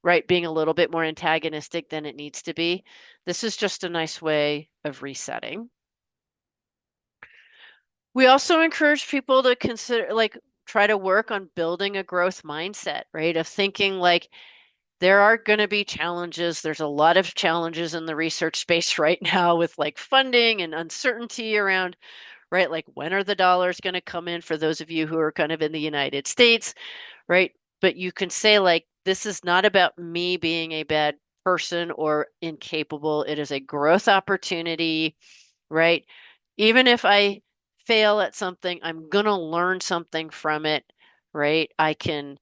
right, being a little bit more antagonistic than it needs to be. This is just a nice way of resetting. We also encourage people to consider, like, try to work on building a growth mindset, right? Of thinking like, there are going to be challenges. There's a lot of challenges in the research space right now with like funding and uncertainty around, right? Like when are the dollars going to come in for those of you who are kind of in the United States, right? But you can say like, this is not about me being a bad person or incapable. It is a growth opportunity, right? Even if I fail at something, I'm going to learn something from it, right? I can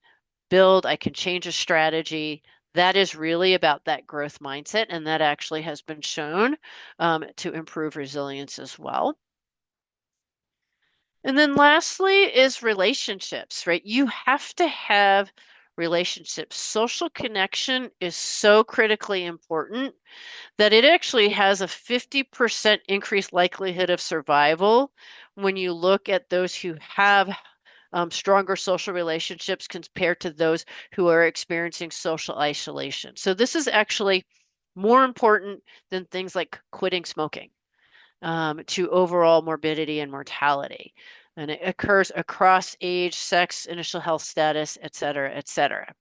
build, I can change a strategy. That is really about that growth mindset, and that actually has been shown to improve resilience as well. And then lastly is relationships, right? You have to have relationships. Social connection is so critically important that it actually has a 50% increased likelihood of survival when you look at those who have stronger social relationships compared to those who are experiencing social isolation. So this is actually more important than things like quitting smoking to overall morbidity and mortality. And it occurs across age, sex, initial health status, et cetera,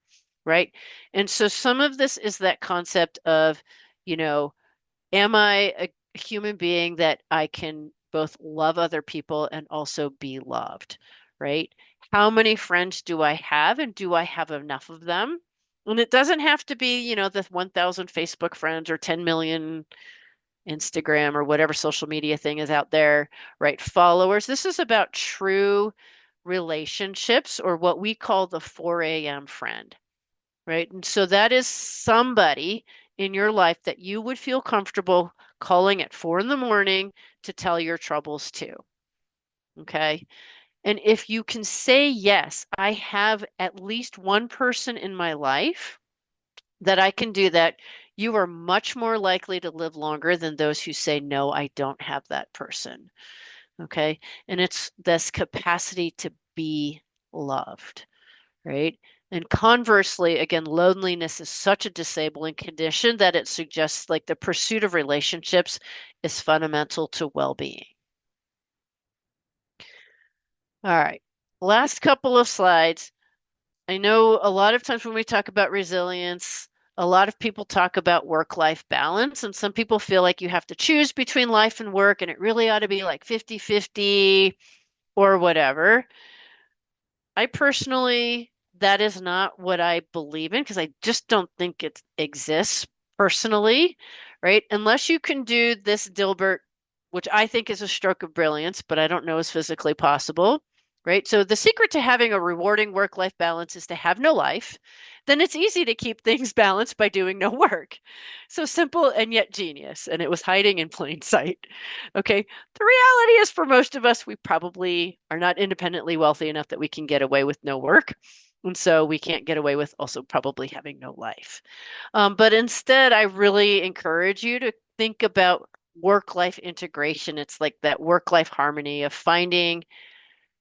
right? And so some of this is that concept of, am I a human being that I can both love other people and also be loved, right? How many friends do I have and do I have enough of them? And it doesn't have to be, the 1,000 Facebook friends or 10 million Instagram or whatever social media thing is out there, right? Followers. This is about true relationships or what we call the 4 a.m. friend, right? And so that is somebody in your life that you would feel comfortable calling at 4 in the morning to tell your troubles to. Okay. And if you can say, yes, I have at least one person in my life that I can do that, you are much more likely to live longer than those who say, no, I don't have that person. Okay. And it's this capacity to be loved, right? And conversely, again, loneliness is such a disabling condition that it suggests like the pursuit of relationships is fundamental to well-being. All right, last couple of slides. I know a lot of times when we talk about resilience, a lot of people talk about work-life balance, and some people feel like you have to choose between life and work, and it really ought to be like 50-50 or whatever. I personally, that is not what I believe in because I just don't think it exists personally, right? Unless you can do this Dilbert, which I think is a stroke of brilliance, but I don't know is physically possible, right? So the secret to having a rewarding work-life balance is to have no life. Then it's easy to keep things balanced by doing no work. So simple and yet genius, and it was hiding in plain sight. Okay, the reality is for most of us, we probably are not independently wealthy enough that we can get away with no work. And so we can't get away with also probably having no life. But instead, I really encourage you to think about work-life integration. It's like that work-life harmony of finding,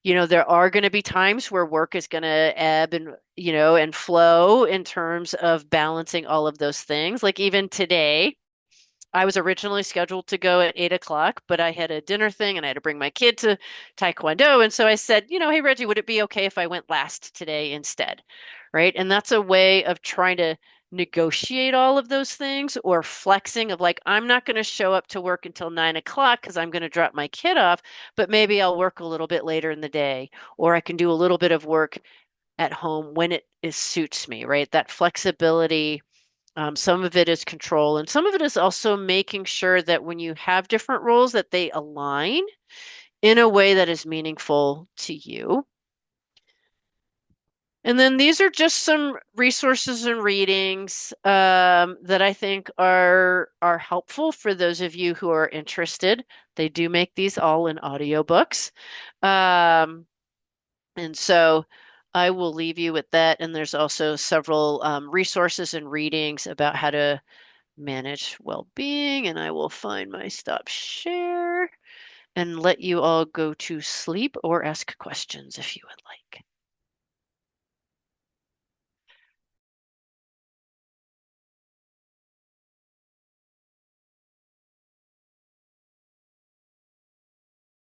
there are going to be times where work is going to ebb and flow in terms of balancing all of those things. Like even today, I was originally scheduled to go at 8 o'clock, but I had a dinner thing and I had to bring my kid to Taekwondo. And so I said, hey, Reggie, would it be okay if I went last today instead? Right. And that's a way of trying to negotiate all of those things or flexing of like, I'm not going to show up to work until 9 o'clock because I'm going to drop my kid off, but maybe I'll work a little bit later in the day, or I can do a little bit of work at home when suits me, right? That flexibility. Some of it is control, and some of it is also making sure that when you have different roles, that they align in a way that is meaningful to you. And then these are just some resources and readings that I think are helpful for those of you who are interested. They do make these all in audiobooks. And so I will leave you with that. And there's also several resources and readings about how to manage well-being, and I will find my stop share and let you all go to sleep or ask questions if you would like.